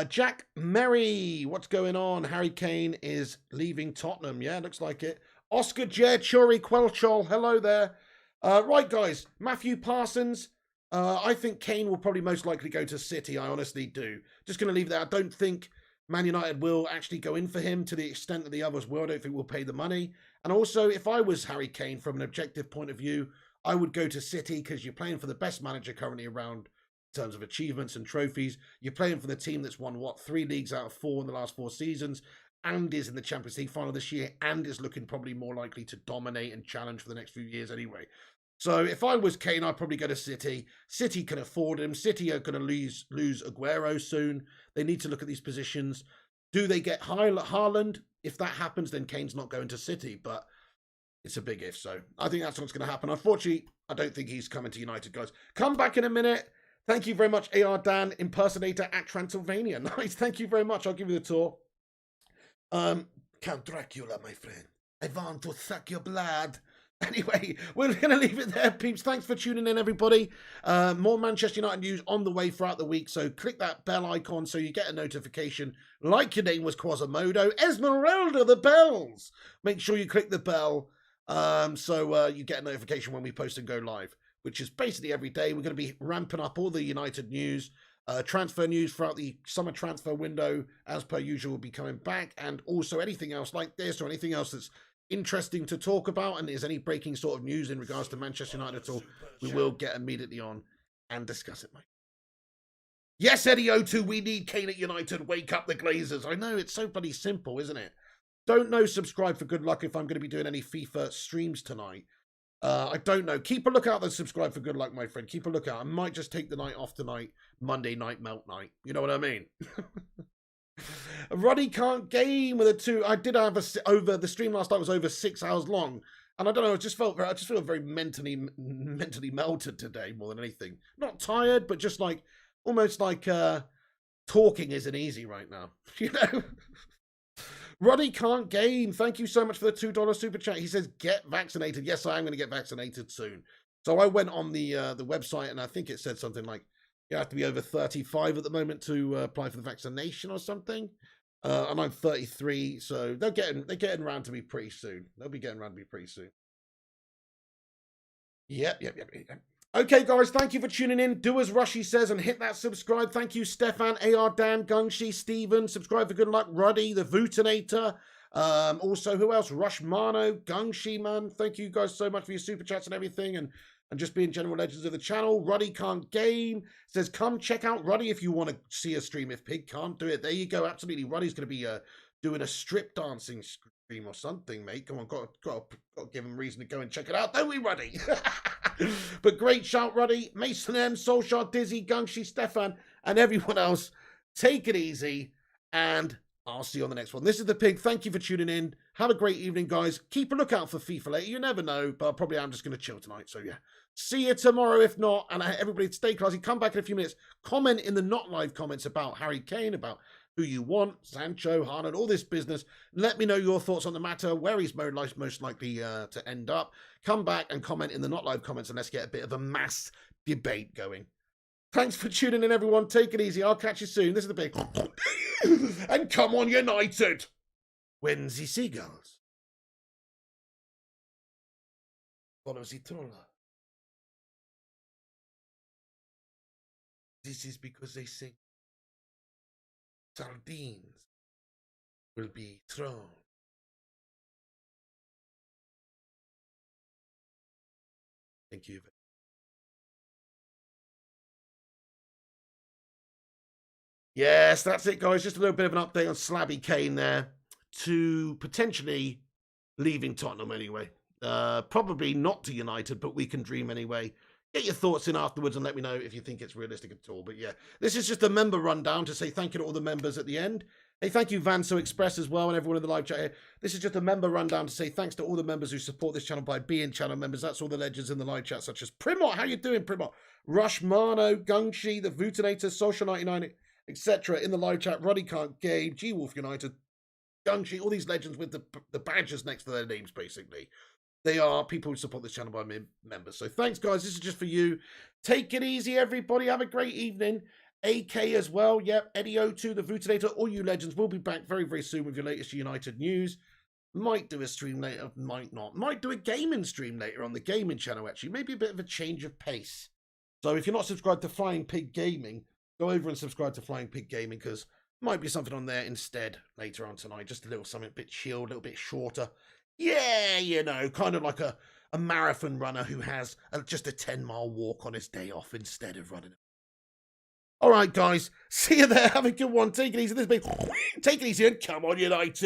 Jack Merry, what's going on? Harry Kane is leaving Tottenham. Yeah, looks like it. Oscar J. Chori Quelchol, hello there. Right, guys. Matthew Parsons. I think Kane will probably most likely go to City. I honestly do. Just going to leave that. I don't think Man United will actually go in for him to the extent that the others will. I don't think we'll pay the money. And also, if I was Harry Kane from an objective point of view, I would go to City because you're playing for the best manager currently around in terms of achievements and trophies. You're playing for the team that's won, 3 leagues out of 4 in the last 4 seasons and is in the Champions League final this year and is looking probably more likely to dominate and challenge for the next few years anyway. So if I was Kane, I'd probably go to City. City can afford him. City are going to lose Aguero soon. They need to look at these positions. Do they get Haaland? If that happens, then Kane's not going to City, but it's a big if. So I think that's what's going to happen. Unfortunately, I don't think he's coming to United, guys. Come back in a minute. Thank you very much, AR Dan, impersonator at Transylvania. Nice. Thank you very much. I'll give you the tour. Count Dracula, my friend. I want to suck your blood. Anyway, we're going to leave it there, peeps. Thanks for tuning in, everybody. More Manchester United news on the way throughout the week, so click that bell icon so you get a notification. Like your name was Quasimodo. Esmeralda, the bells. Make sure you click the bell so you get a notification when we post and go live, which is basically every day. We're going to be ramping up all the United news. Transfer news throughout the summer transfer window, as per usual, will be coming back. And also anything else like this or anything else that's interesting to talk about, and is any breaking sort of news in regards to Manchester United at all, we will get immediately on and discuss it, mate. Yes, Eddie O2, we need Kane at United. Wake up the Glazers. I know, it's so bloody simple, isn't it? Don't know, subscribe for good luck if I'm going to be doing any FIFA streams tonight. I don't know. Keep a lookout and subscribe for good luck, my friend. Keep a lookout. I might just take the night off tonight. Monday night melt night. You know what I mean? Roddy can't game with a 2. I did have over the stream last night was over 6 hours long, and I don't know. I just feel very mentally melted today more than anything. Not tired, but just like almost like talking isn't easy right now. You know. Roddy can't game. Thank you so much for the $2 super chat. He says get vaccinated. Yes, I am going to get vaccinated soon. So I went on the website and I think it said something like you have to be over 35 at the moment to apply for the vaccination or something. And I'm 33, so they're getting around to me pretty soon. They'll be getting around to me pretty soon. Yep. Okay, guys, thank you for tuning in. Do as Rushy says and hit that subscribe. Thank you, Stefan, AR Dan, Gungshi, Steven. Subscribe for good luck. Ruddy, the Vootinator. Also, who else? Rushmano, Gungshi, man. Thank you guys so much for your super chats and everything, and just being general legends of the channel. Ruddy can't game. Says, come check out Ruddy if you want to see a stream. If Pig can't do it, there you go. Absolutely. Ruddy's going to be doing a strip dancing stream or something, mate. Come on, got to give him reason to go and check it out, don't we, Ruddy? But great shout, Ruddy, Mason M, Soulshot, Dizzy, Gungshi, Stefan, and everyone else. Take it easy, and I'll see you on the next one. This is the Pig. Thank you for tuning in. Have a great evening, guys. Keep a lookout for FIFA later. You never know, but probably I'm just going to chill tonight. So, yeah. See you tomorrow, if not. And everybody stay classy. Come back in a few minutes. Comment in the not live comments about Harry Kane, about who you want, Sancho, Haaland, all this business. Let me know your thoughts on the matter, where he's most likely to end up. Come back and comment in the not live comments, and let's get a bit of a mass debate going. Thanks for tuning in, everyone. Take it easy. I'll catch you soon. This is the Big. And come on, United. When the seagulls follow the trawler. This is because they sing. Sardines will be thrown. Thank you. Yes, that's it, guys. Just a little bit of an update on Slabby Kane there, to potentially leaving Tottenham anyway. Probably not to United, but we can dream anyway. Get your thoughts in afterwards and let me know if you think it's realistic at all. But yeah, this is just a member rundown to say thank you to all the members at the end. Hey, thank you, Vanso Express, as well, and everyone in the live chat here. This is just a member rundown to say thanks to all the members who support this channel by being channel members. That's all the legends in the live chat, such as Primot. How you doing, Primot? Rush, Mano, Gungshi, The Vutinator, Social 99, etc. in the live chat. Ruddy Can't, Gabe, G-Wolf United, Gungshi, all these legends with the badges next to their names, basically. They are people who support this channel by members. So thanks, guys. This is just for you. Take it easy, everybody. Have a great evening. AK as well. Yep. Eddie O2, the Vutinator, all you legends. We'll be back very, very soon with your latest United news. Might do a stream later. Might not. Might do a gaming stream later on the gaming channel, actually. Maybe a bit of a change of pace. So if you're not subscribed to Flying Pig Gaming, go over and subscribe to Flying Pig Gaming, because might be something on there instead later on tonight. Just a little something a bit chilled, a little bit shorter. Yeah, you know, kind of like a marathon runner who has just a 10-mile walk on his day off instead of running. All right, guys. See you there. Have a good one. Take it easy. Take it easy and come on, United.